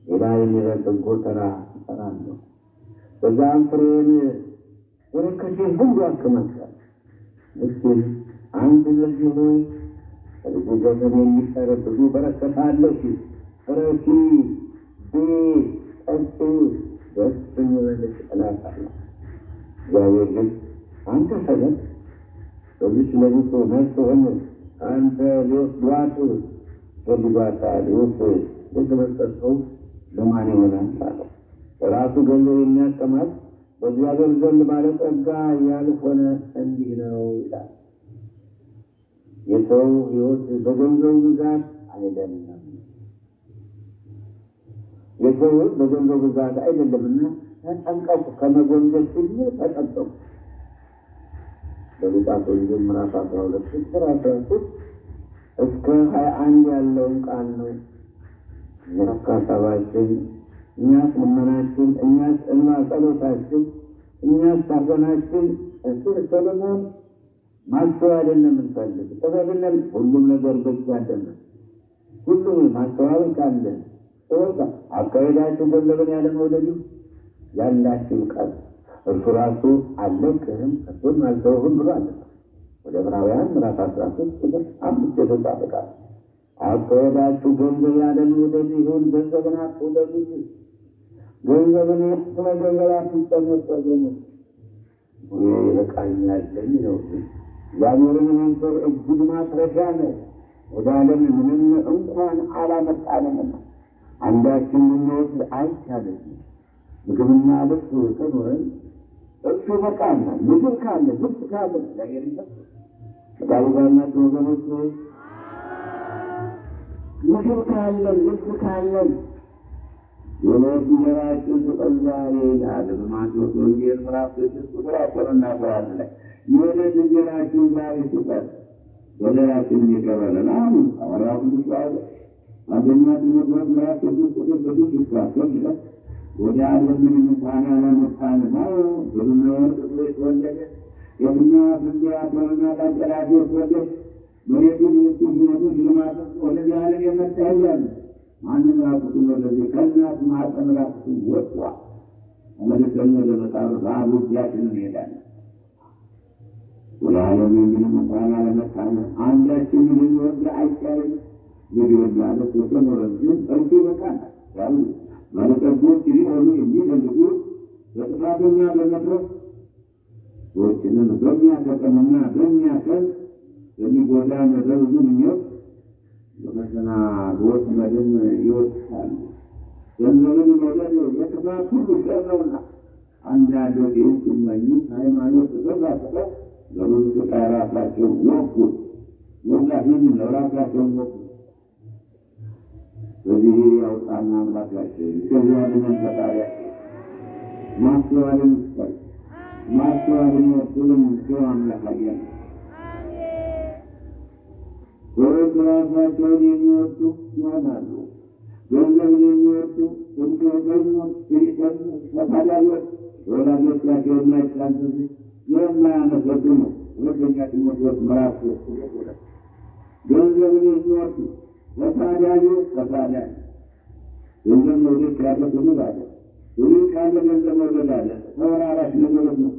Speaker 1: ሌላ የሚረጥብ ጎተራ እሰራለሁ፣ በዛም ፍሬን በረከቴን ሁሉ አከማቻለሁ። ምስኪን አንድ ልጅ ሆይ ከልጁ ዘመን የሚቀር ብዙ በረከት አለሽ፣ ፍረሺ፣ ብዪ፣ ጠጪ፣ ደስ ይበልሽ እላታለሁ። እግዚአብሔር ግን አንተ ሰነፍ በዚች ሌሊት ነፍስህን አንተ ሊወስዷት ፈልጓታል፣ የተመጠጠው ለማን ይሆናል አለው። በራሱ ገንዘብ የሚያቀማጥ በእግዚአብሔር ዘንድ ባለጠጋ ያልሆነ እንዲህ ነው ይላል። የሰው ሕይወት በገንዘቡ ብዛት አይደለም፣ የሰው ሕይወት በገንዘቡ ብዛት አይደለምና ተጠንቀቁ፣ ከመጎንበስ ሁሉ ተጠንቀቁ። በሉቃስ ወንጌል ምዕራፍ 12 ቁጥር 13 እስከ 21 ያለውን ቃል ነው። የሀሳባችን እኛስ ልመናችን፣ እኛስ እንባ ጸሎታችን፣ እኛስ ሐዘናችን እሱ ሰለሞን ማስተዋልን የምንፈልግ ጥበብን ሁሉም ነገር በእጅ አይደለም። ሁሉም ማስተዋል ካለ ተወጣ አካሄዳችሁ ገንዘብን ያለመውደድ ያላችሁ ቃል እርሱ ራሱ አልለቅህም እሱም አልተውህም ብሏል። ወደ ዕብራውያን ምዕራፍ 13 ቁጥር 5 የተጻፈ ቃል አካሄዳችሁ ገንዘብ ያለመውደድ ይሁን። ገንዘብን አትውደዱ። ገንዘብን ስለገንዘብ አትጨነቁ። ይበቃኛል ለሚለው እግዚአብሔርን መንፈር እጅግ ማስረሻ ነው። ወደ ዓለም ምንም እንኳን አላመጣንምና አንዳችን ልንወስድ አይቻልም። ምግብና ልብስ ከኖረን እሱ በቃናል። ምግብ ካለ ልብስ ካለ እግዚአብሔር ይመስገን። ከቃሉ ጋር ናቸው ወገኖች። ምግብ ካለን ልብስ ካለን የዕለት እንጀራችንን ስጠን ዛሬ ይላል በማቴዎስ ወንጌል ምዕራፍ 6 ቁጥር 14 ላይ የዕለት እንጀራችንን ዛሬ ስጠን፣ በደላችንን ይቅር በለን አሉ ሐዋርያው ቅዱስ ጳውሎስ። አንደኛ ጢሞቴዎስ ምዕራፍ 6 ቁጥር 6 እስከ 10 ድረስ ወደ ዓለም ምንም እንኳን አላመጣንም፣ ብርና ወርቅ የተወለደ የቡና ስንዴ አፈርና ቃንጨላት የተወለደ መሬቱን ህይወቱን ሽልማትን ወደዚህ ዓለም የመጣ እያለ ማንም ራቁቱን ወደዚህ ከእናት ማኅፀን ራቁቱን ወጥቷል። ተመልሰን ወደ መቃብር ባዶ እጃችንን እንሄዳለን። ወደ ዓለም ምንም እንኳን አላመጣንም፣ አንዳችን ልንወስድ አይቻልም። ምግብና ልብስ ከኖረን ግን እርሱ ይበቃናል ያሉ ባለጠጎች ሊሆኑ የሚፈልጉ በጥፋተኛ በመትረፍ ሰዎችንም በሚያጠቅምና በሚያከል በሚጎዳ ነገር ብዙ ምኞት በፈተና ወጥመድን ይወድቃሉ። ገንዘብን መውደድ የጥፋት ሁሉ ሸር ነውና አንዳንዶች ይህን ሲመኙ ሃይማኖት ተዘጋግተው በብዙ ስቃይ ራሳቸውን ወጉ። ወጋትን ለራሳቸውን ወጉ። በዚህ ያውጣና አምላካችን ከዚያንን ፈጣሪያችን ማስተዋልን ይስጠን። ማስተዋልን ወስልን ሰው አምላካችን ሰዎች ራሳቸውን የሚወዱ ይሆናሉ። ገንዘብን የሚወዱ እንዲወገኙት ሲሪሰሙ ተሳዳቢዎች፣ ወላጆቻቸው የማይታዘዙ የማያመሰግኑ ሁለተኛ ጢሞቴዎስ ምዕራፍ 3 ገንዘብን የሚወዱ ተሳዳቢዎች ተሳዳቢ ገንዘብ መውደድ ካለ ትውልድ አለ። ትውልድ ካለ ገንዘብ መውደድ አለ። ተወራራሽ ነገሮች ነው።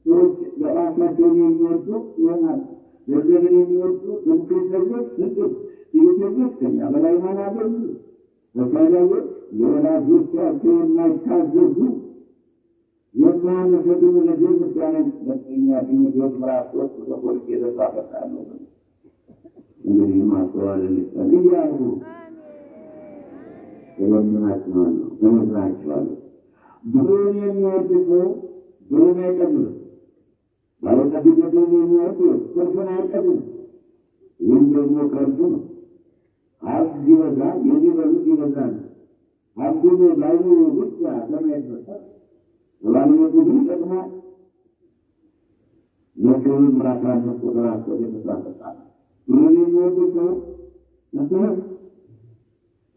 Speaker 1: ሰዎች ለራሳቸውን የሚወዱ ይሆናሉ። ገንዘብን የሚወዱ ትምክህተኞች፣ ስግብግቦች፣ ትዕቢተኞች፣ ከእኛ በላይ ማን አገኙ? ተሳዳቢዎች፣ ለወላጆቻቸው የማይታዘዙ የማያመሰግኑ ለዚህ ምስጋና ሁለተኛ ጢሞቴዎስ ምዕራፍ 3 ቁጥር የተጻፈ ቃል ነው። እንግዲህ ማስተዋልን ይስጠን እያሉ እለምናችኋለሁ፣ እነግራችኋለሁ። ብሩን የሚወድ ሰው ብሩን አይቀብልም። ባለጠግነትን የሚወድ ትርፍን አይቀብልም። ይህም ደግሞ ከእርሱ ነው። ሀብት ሲበዛ የሚበሉት ይበዛል። ሀብቱን ባይኑ ብቻ ከማይበሳል በባለቤቱ ግን ይጠቅማል። ዘኍልቍ ምዕራፍ 5 ቁጥር 10 የተጻፈ ቃል ብሩን የሚወድ ሰው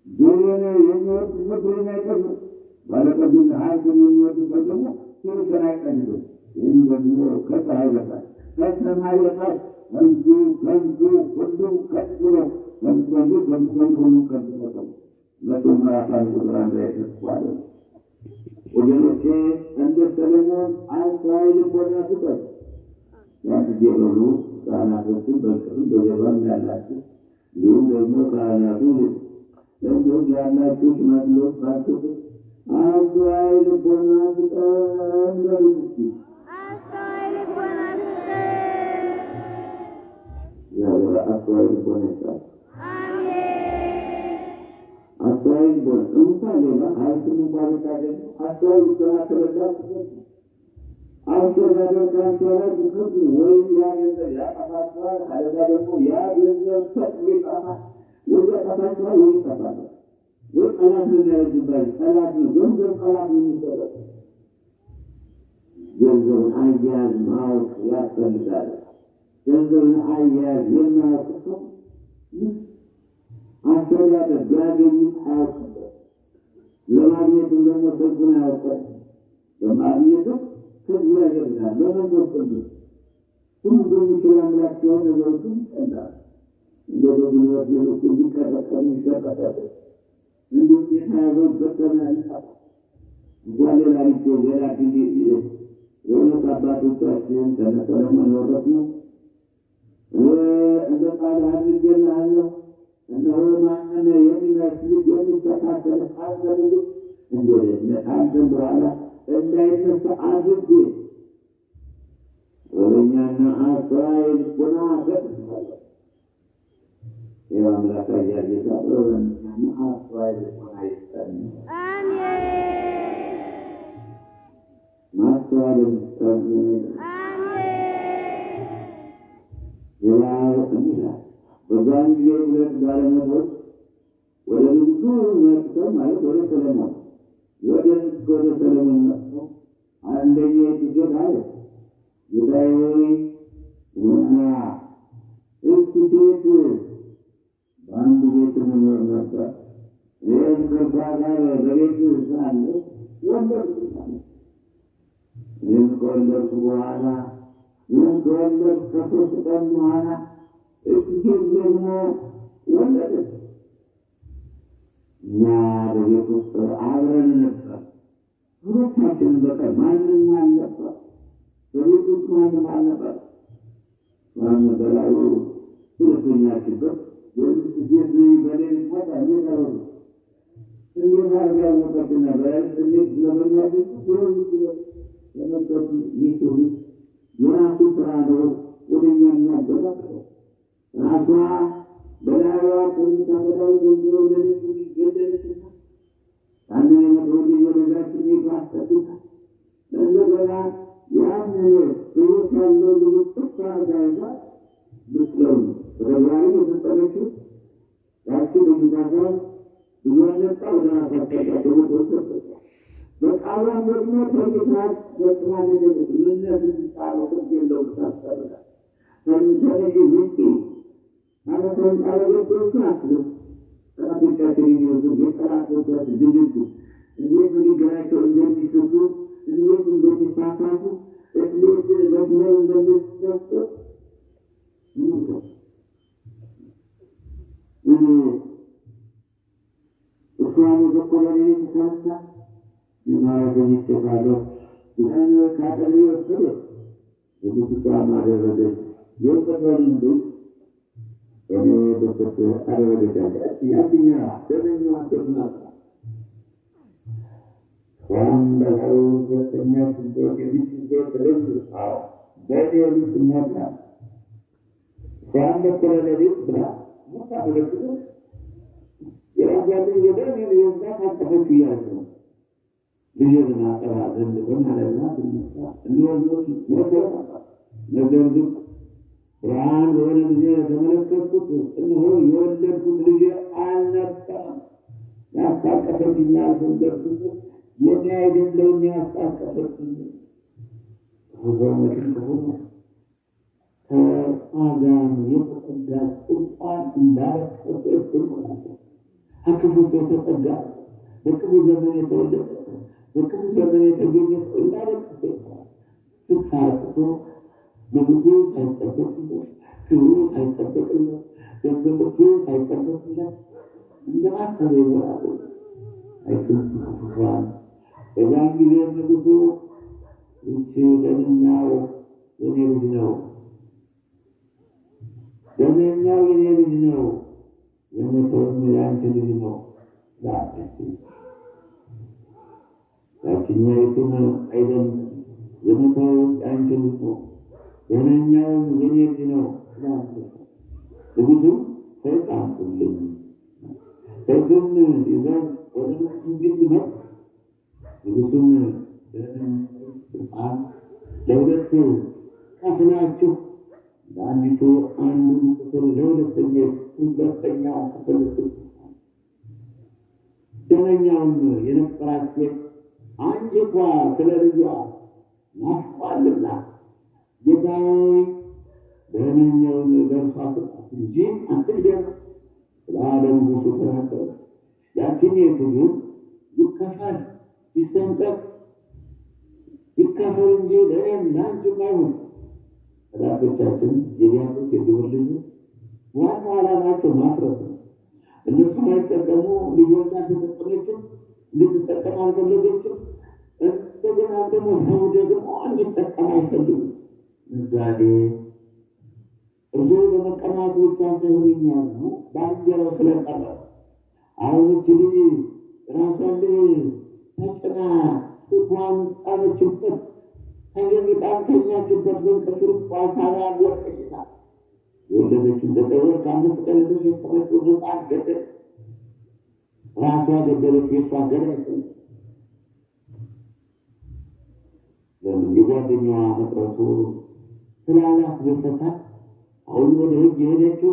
Speaker 1: ብሩን የሚወድ ሰው ብሩን አይቀብልም። ባለጠግነት ሀብቱን የሚወድ ሰው ደግሞ ትርፍን አይቀብልም። ይህም ደግሞ ከፀሐይ በታች ከሰማይ በታች ከንቱ ሁሉ ከንቱ ነው። ከንቱ ሁሉ ከንቱ ነው። ዘኍልቍ ምዕራፍ 1 ቁጥር 1 ላይ ተጽፏል። ወገኖቼ እንደ ሰሎሞን አስተዋይ ልቦና ስጠን። ያን ጊዜ በሉ ካህናቶችን በቅርብ በጀርባም ያላችሁ እንዲሁም ደግሞ ካህናቱ እንዲሁም ያላችሁ ሽማግሌዎች ባችሁ አስተዋይ ልቦና ስጠን በሉ።
Speaker 2: አስተዋይ ልቦና ስጠን።
Speaker 1: አስተዋይ ልቦና ይስጣል።
Speaker 2: አሜን።
Speaker 1: አስተዋይ ልቦና እንኳን ሌላ ሀብትን እንኳን ታገኙ አስተዋይ ልቦና ተረዳ አስተዳደር ካንተዋል ብዙ ወይ ያገንዘብ ያጠፋቸዋል። አለዛ ደግሞ ያ ገንዘብ ሰጥ ይጠፋል። ወይ ያጠፋቸዋል ወይ ይጠፋል። ወይ ጠላት ነው ያደርግባል። ጠላት ነው ገንዘብ ጠላት ነው የሚሰጠው። ገንዘብን አያያዝ ማወቅ ያስፈልጋል። ገንዘብን አያያዝ የማያውቅ ሰው አስተዳደር ቢያገኙት አያውቅበት። ለማግኘት ደግሞ ተጉና ያውቃል ለማግኘት ከእግዚአብሔር ጋር ለመንፈስ ቅዱስ ሁሉ በሚችል አምላክ ሲሆን ነገሮችን ይቀላል። እንደ በጉልበት የልኩ ሊቀረቀም ይሸቀጣል። እንዲሁም የተያዘው በተናል እንኳን ሌላ ሊቶ ሌላ ጊዜ የእውነት አባቶቻችን ከነሰለሞን የወረሱ እንደ ቃል አድርጌልሃለሁ እነሆ ማንም የሚመስል የሚስተካከል ካንተ እንደሌለ ከአንተም በኋላ እንዳይነሳ አድርጌ ወደኛና አስተዋይ ልቦና ሰጥቻለሁ። ይህ አምላክ ጌታ ወደኛና አስተዋይ ልቦና ይስጠን።
Speaker 2: አሜን።
Speaker 1: ማስተዋል ይስጠን።
Speaker 2: አሜን።
Speaker 1: ሌላው እንዲላል በዛን ጊዜ ሁለት ባለመቶች ወደ ንጉሡ መጥተው ማለት ወደ ሰለሞን ወደ ሰለሞን መጥተው አንደኛው ሴት አለች ጌታዬ ሆይ እና እሱ ሴት በአንድ ቤት መኖር ነበር። ይህም ከእርሷ ጋር በቤት ሳለ ወለድኩ። ይህም ከወለድኩ በኋላ ይህም ከወለድኩ ከሦስት ቀን በኋላ እሱ ሴት ደግሞ ወለደች። እኛ በቤት ውስጥ አብረን ነበር። ሁለታችንም በቀር ማንም አልነበር። በቤት ውስጥ ማንም አልነበር። በላዩ ሁለተኛ ችግር የዚህ ሴት በሌሊት ሞታ እየቀረቡ እንዴት አድርጋ ያወቀች ነበር? እንዴት ለመናገር የመጠቱ ይህ የራሱ ስራ ነው። ወደኛ የሚያገባው ራሷ በላዩዋ ከምታበላው ገንዘብ ወደሌቱ ገደለችና አንድ የመተወል ወደዛችን ቤቱ አስጠጡታ እንደገና ያንን በሕይወት ያለው ልጅ ጥፋ ጋይዛ ምስለው በተግባሪ የተጠረችው ያቺ በጊታሳል እያነጣ ወደ ራሳቸው ተወሰጠ። በቃሏን ደግሞ ተጌታት በጥማን ምነት እንዲጣለው ቅርብ የለው ታስጠርጋ ተንተነሽ ውጪ ማለተን ቃለገቶቹ አስሉ ጠላቶቻችን የሚወዙ የጠላቶቻች ድንድቱ እንዴት ሊገራቸው እንደሚስቱ እንዴት እንደሚሳሳቱ እንዴት በግመል እንደሚሰጡ እሷን የበቆለኔ ተሳሳ የማረገኝ ይተባለው ያን ካጠሪ ወሰደ የሙዚቃ ማደረገች የወሰደን እንዱ እኔ በሰጠ አደረገች ያንኛ ደረኛዋ ተናጣ ወንበላው ዘጠኛ ስንቶች የሚስቶች ረጅ በደሉ ስሞታ በቆለሌት ብላ ሞታ በለክቶ የራጃሉ የደም የወዛ ታጠፈች እያሉ ልጅና ጠራ ዘንድ በማለትና ብንሳ እንዲወዞች ሞተው ነገር ግን ብርሃን በሆነ ጊዜ የተመለከትኩት እነሆ የወለድኩት ልጄ አልነበረም። ያስታቀፈችኝ ያልፈለግኩት የኔ አይደለውም ያስታቀፈችኝ ከሰውነትን ከሆነ ከአጋም የተጠጋ ቁጣን እንዳረቀበት አክፉ ሰው ተጠጋ በክፉ ዘመን የተወለደ በክፉ ዘመን የተገኘ እንዳረቀበት ስታጥቶ በብዙ ሳይጠበቅለት ክብሩ ሳይጠበቅለት ገንዘቦቹ ሳይጠበቅለት እንደማሰብ ይወራሉ። አይቱን ክፉፋን በዛን ጊዜ ንጉሡ እቺ ደመኛው የኔ ልጅ ነው፣ ደመኛው የኔ ልጅ ነው፣ የሞተውም የአንቺ ልጅ ነው ላች ያችኛይቱን አይደለም የሞተው የአንቺ ልጅ ነው፣ ደመኛውም የኔ ልጅ ነው ላች ንጉሡ ሰይጣን ሁልኝ ሰይጡን ይዘው ወደ እንግዲህ ነው ንጉሡን ለሁለት ከፍላችሁ ለአንዲቱ አንዱ ክፍል ሁለተኛው ክፍል ደመኛውም የነበራት ሴት አንቺ እንኳ ስለ ልጇ ናፍቋልና ጌታ ሆይ ደመኛውን ለእርሷ ስጣት እንጂ አትግደል ብላ ለንጉሡ ተናገረች። ያችኛይቱ ግን ይከፋል፣ ይሰንጠቅ፣ ይከፈል እንጂ ለእኔም ለአንቺም አይሆን። ጠላቶቻችን የዲያብሎስ የግብር ልጆች ዋናው ዓላማቸው ማፍረስ ነው። እነሱ አይጠቀሙ፣ ልጆቿ ተጠቀመችም፣ እንድትጠቀም አልፈለገችም። እንደገና ደግሞ ሰው ደግሞ እንዲጠቀም አይፈልጉም። ምሳሌ እርሱ በመቀማቱ ብቻ ሳይሆን የሚያዝነው በአንጀራው ስለቀረ አሁን እች ልጅ ራሷን ተጭና ጡቷን ጣለችበት፣ ተገኝጣን ተኛችበት። በንቅፍር ቋሳራ ወርቀችታል። የወለደችው ዘጠወር ከአምስት ቀን የተሸከመችው ሕፃን ገደል ራሷ ገደለች። የሷ ገዳይ ለምን የጓደኛዋ መቅረቱ ስላላስደሰታት አሁን ወደ ሕግ የሄደችው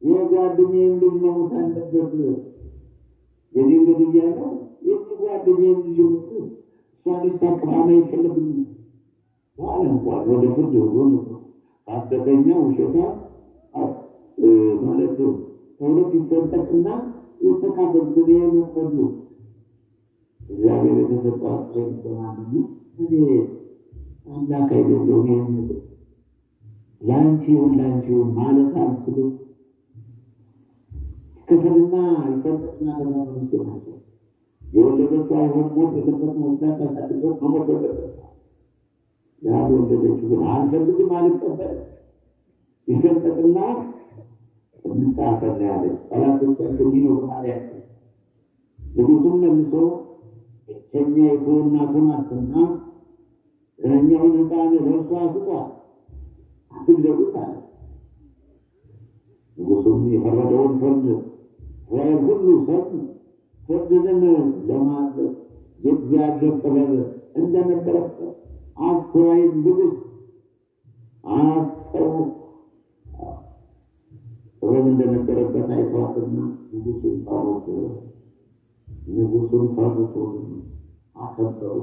Speaker 1: የጓደኛዬን ልጅ መሞት አለበት የዚህ እንግዲህ እያለው የጓደኛዬን ልጅ ሞት እሷ ሊታቀማማ አይፈልግም ዋለ እንኳን ወደ ፍርድ ሆኖ ሐሰተኛ ውሸታ ማለት ተውለት ይሰጠቅና የተካፈል ጊዜ መፈዱ እግዚአብሔር የተሰጠው አስረኝ በማንኙ እኔ አምላክ አይደለሁም የሚል ላንቺውን ማለት አልችልም። ክፍልና ይሰጠቅና ተዛመሩት ናቸው። የወለደችው አይሆን ሞት የለበት ሞትላት ያሳድገው መሞት የለበት ያልወለደችው ግን አልፈልግም አልቀበል ይሰጠቅና እንጣፈና ያለ ጠላቶቻችን ይኖሩሃል ያለ ንጉሡም መልሶ እኛ የኮናቱን አትና እኛውን ሕፃን ለእርሷ ስጧት አትግደሉት አለ። ንጉሡም የፈረደውን ፍርድ እስራኤል ሁሉ ሰሙ። ፍርድንም ለማድረግ የእግዚአብሔር ጥበብ እንደነበረበት አስተዋይ ንጉሥ ጥበብ እንደነበረበት አይተዋልና ንጉሡን ፈሩት፣ አከበሩ።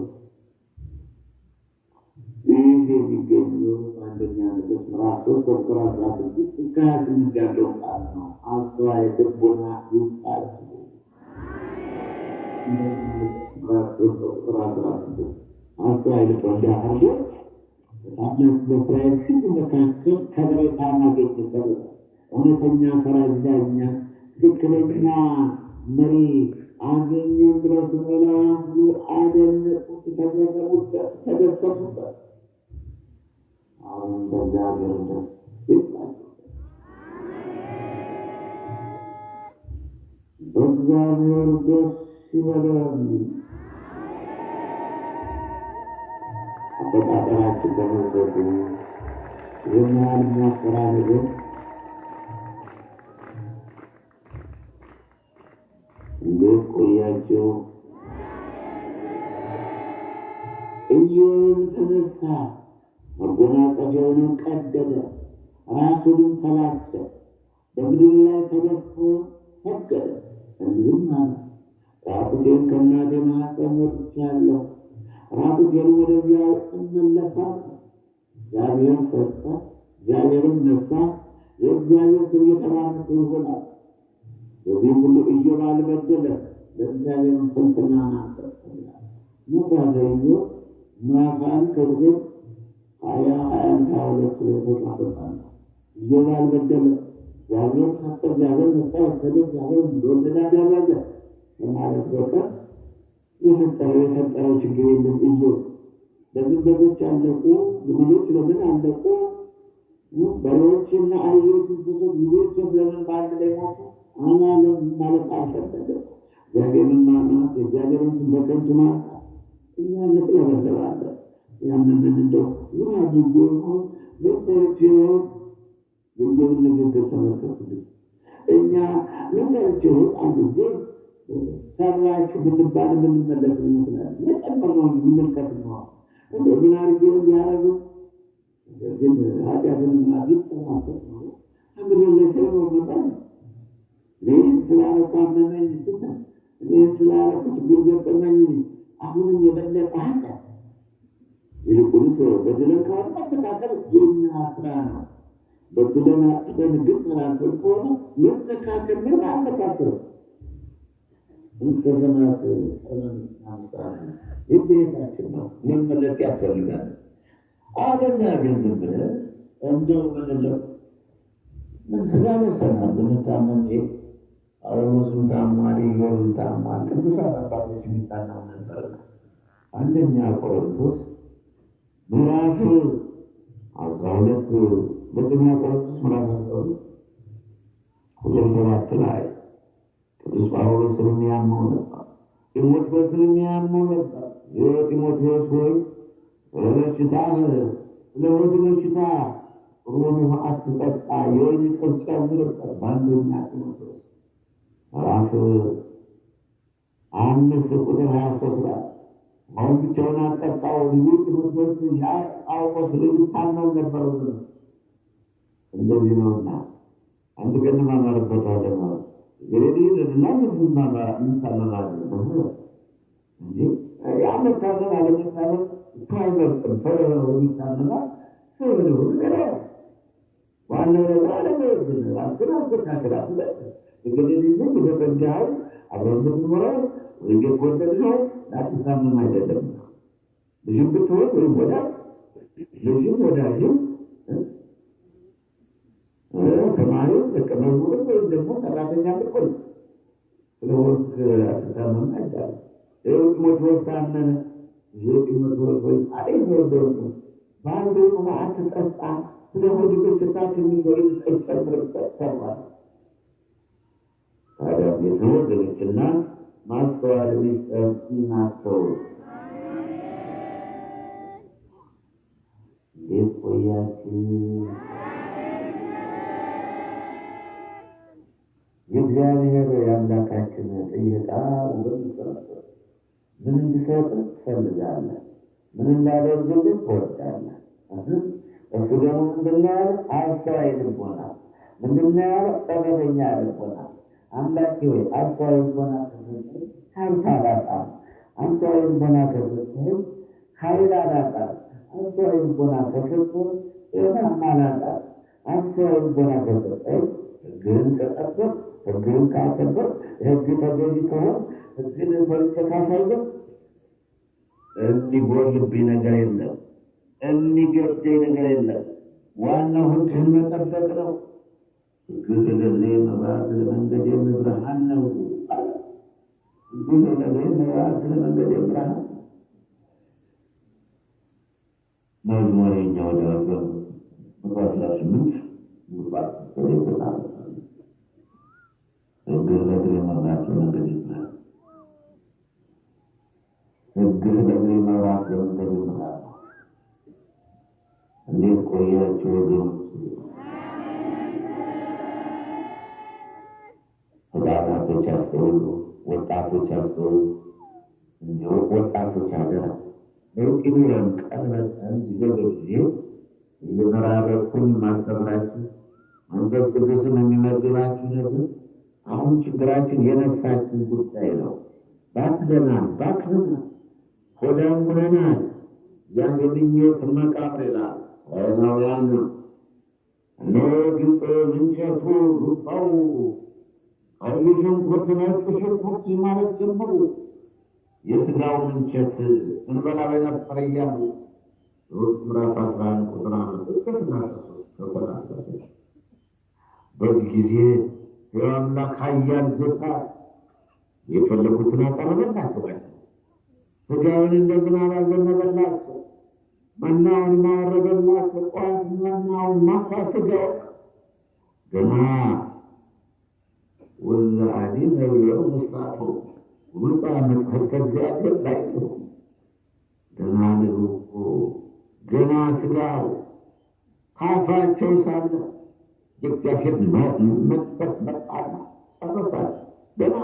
Speaker 1: ይህ የሚገኘው አንደኛ ነገሥት ምዕራፍ 3 ቁጥር 16 እስከ 28 ያለው ቃል ነው። አስተዋይ ልቦና ይስጣችሁ። አስተዋይ ልቦና አድርጎ በታላቅ በእስራኤል ሕዝብ መካከል ከበሬታ ማግኘት እውነተኛ ፈራጅ ዳኛ፣ ትክክለኛ መሪ አገኘን ብለው ሲመላሉ አደነቁት፣ ተገረሙበት፣ ተደሰቱበት። አሁን በእግዚአብሔር ደስ ይላቸው፣ በእግዚአብሔር ደስ ይበለን። አፈጣጠራችን በመውደዱ የሚያህል የሚያስፈራ ነገር እንዴት ቆያቸው? ኢዮብ ተነሳ፣ መጎናጸፊያውንም ቀደደ፣ ራሱንም ተላጨ፣ በምድር ላይ ተደፍቶ ሰገደ። እንዲህም አለ፣ ራቁቴን ከእናቴ ማኅፀን ወጥቻለሁ፣ ራቁቴን ወደዚያው እመለሳለሁ። እግዚአብሔር ሰጠ፣ እግዚአብሔርም ነሣ፣ የእግዚአብሔር ስም የተባረከ ይሆናል። በዚህ ሁሉ ኢዮብ አልበደለም፣ ለእግዚአብሔር ስንፍናን አልሰጠም። መጽሐፈ ኢዮብ ምዕራፍ 1 ከቁጥር 22 የተጻፈ ነው። ኢዮብ አልበደለም፣ እግዚአብሔር ሰጠ፣ እግዚአብሔር ነሣ፣ ወሰደ፣ እግዚአብሔር እንደወደደ አደረገ ከማለት በቀር የፈጠረው ችግር የለም። ኢዮብ ለምን በጎች አለቁ? ግመሎች ለምን አለቁ? በሬዎችና አህዮች፣ እንስሶች፣ ልጆች ለምን በአንድ ላይ ሞቱ? አላለም ማለት አልፈለገም። እግዚአብሔርን ማማት፣ የእግዚአብሔርን ስም በከንቱ ማንሳት እኛ እንቅለበለባለን። ያንን እንደው ምን አድርጌ ሆን ለሰዎች የኢዮብን ንግግር ተመልከቱልኝ። እኛ ነገሮች አንድ ጊዜ ሰራችሁ ብንባል የምንመለስ ይመስላል። መጨመር ነው የሚመልከት ነው። ምን አድርጌ ያደረጉ ግን ኃጢአትን ማግኘት ተማሰት ነው። እንግዲህ ለሰው ነው መጣል ይህን ስላረኩ አመመኝ ስታ ይህን ስላረኩ ችግር ገጠመኝ አሁንም የበለጠ ኃጢአት ይልቁንስ በድለን ከሆነ መስተካከል የኛ ስራ ነው። በድለን አጥተን ግን ስላንተን ከሆነ መስተካከል ምን አለካክረው እስከ ሰማያት አንሳን የቤታችን ነው መመለስ ያስፈልጋል። አለና ግን ዝም ብለህ እንደው ምንለው ምን ስጋ ለሰናል ብንታመም ጳውሎስም ታሟል፣ ኢዮብም ታሟል። ቅዱሳን አባቶች የሚታናው ነበር። አንደኛ ቆሮንቶስ ምዕራፍ 12 ሁለተኛ ቆሮንቶስ ምዕራፍ 12 ቁጥር 7 ላይ ቅዱስ ጳውሎስ ስለሚያመው ነበር፣ ጢሞቴዎስ ስለሚያመው ነበር። ጢሞቴዎስ ሆይ በሽታህ ለሆድ በሽታ ሮም አትጠጣ፣ የወይን ጠጅ ጨምርበት። በአንደኛ ጢሞቴዎስ ምዕራፍ 5 ቁጥር 23 ላይ አሁን ብቻውን አጠጣው። ልዩ ጢሞቴዎስ ጳውሎስ ሊታመም ነበር። እንደዚህ ነውና አንድ ቀን ማማርበታለን ማለት እንግዲህ ለምን እንታመማለን እንጂ ያመታመን አለመታመን ሳይመርጥም ሰው የሚታመማል ሰው ነው ገና ዋናው ነገር አለመወድን አስተካክላት እንግዲህ ልጅ በተንጃው አብረን ምኖረው እየተወደድነው ላትታመም አይደለም። ልጅም ብትሆን ወይም ልጅም ወዳጅም ተማሪው ተቀመጡት ወይም ደግሞ ሰራተኛ ብትሆን ስለወርቅ አትታመም አይደለም። ጢሞቴዎስ ታመመ። ጢሞቴዎስ ወይ አይወደውም ባንዱ አትጠጣ፣ ስለ ሆድ በሽታ ትንሽ ወይን ጠጅ ጨምርበት ተባለ። ታዲያ የተወደደችና ማስተዋል ናቸው። እንዴት ቆያችሁ? የእግዚአብሔር የአምላካችን ጥየቃ ምን እንዲሰጥህ ትፈልጋለህ? ምን እንዳደርግልህ ትወዳለህ? እሱ ደግሞ ምንድን ነው ያለው? አስተዋይ ልቦና። ምንድን ነው ያለው? ጥበበኛ ልቦና። አምላኬ ሆይ አስተዋይ ልቦና ከሰጠኝ ሀብት አላጣም። አስተዋይ ልቦና ከሰጠኝ ኃይል አላጣም። አስተዋይ ልቦና ከሰጠኝ ጤናም አላጣም። አስተዋይ ልቦና ከሰጠኝ ሕግህን ከጠበቅሁ፣ ሕግህን ካከበርሁ፣ ሕግ ተገዥ ከሆንሁ፣ ሕግን በልቼ ካሳየሁ የሚጎልብኝ ነገር የለም፣ የሚገብደኝ ነገር የለም። ዋናው ሕግህን መጠበቅ ነው። ሕግህ ለእግሬ መብራት ለመንገዴ ብርሃን ነው። ሕግህ ለእግሬ መብራት ለመንገዴ ብርሃን። መዝሙረኛው ዳዊት 18 ሕግህ ለእግሬ መብራት ለመንገዴ ብርሃን። ሕግህ ለእግሬ መብራት ለመንገዴ ብርሃን። እንዴት ቆያችሁ ወገኖች? ሕፃናቶች ያስተውሉ፣ ወጣቶች ያስተውሉ። እንዲሁ ወጣቶች አደራ ለውጥ ይኑረን። ቀን በቀን ጊዜ እየመራረኩኝ ማስተምራችሁ መንፈስ ቅዱስን የሚመግባችሁ ነገር አሁን ችግራችን የነፍሳችን ጉዳይ ነው። ባክደናል፣ ባክነናል፣ ሆዳም ሆነናል። ያን የምኞት መቃብር ይላል ራውያን እነሆ ግብፅ ምንቸቱ ሩጣው ቀይ ሽንኩርት ነጭ ሽንኩርት ማለት ጀምሩ። የሥጋው ምንቸት እንበላ ነበር እያሉ ሩት ምዕራፍ 11 ቁጥር 5 በዚህ ጊዜ የአምላክ ኃያል ጌታ የፈለጉትን አቀረበላቸው። ሥጋውን እንደ ዝናብ አዘነበላቸው፣ መናውን ማወረደላቸው። ጠዋት መናውን፣ ማታ ሥጋው ገና ወላዲ ነብየው ሙስጣፎ ውጣ መጥተህ ከእግዚአብሔር ላይ ገና ንጉ ገና ሥጋው ካፋቸው ሳለ የእግዚአብሔር መቅሰፍት መጣና ጨረሳቸው። ገና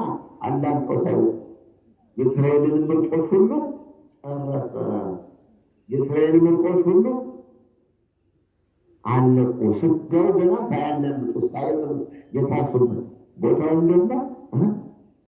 Speaker 1: አንዳንድ ሰው የእስራኤልን ምርጦች ሁሉ ጨረሰ። የእስራኤል ምርጦች ሁሉ አለቁ። ሥጋው ገና ሳያለምጡ ሳይጥሉ የታሱበት ቦታውን ደግሞ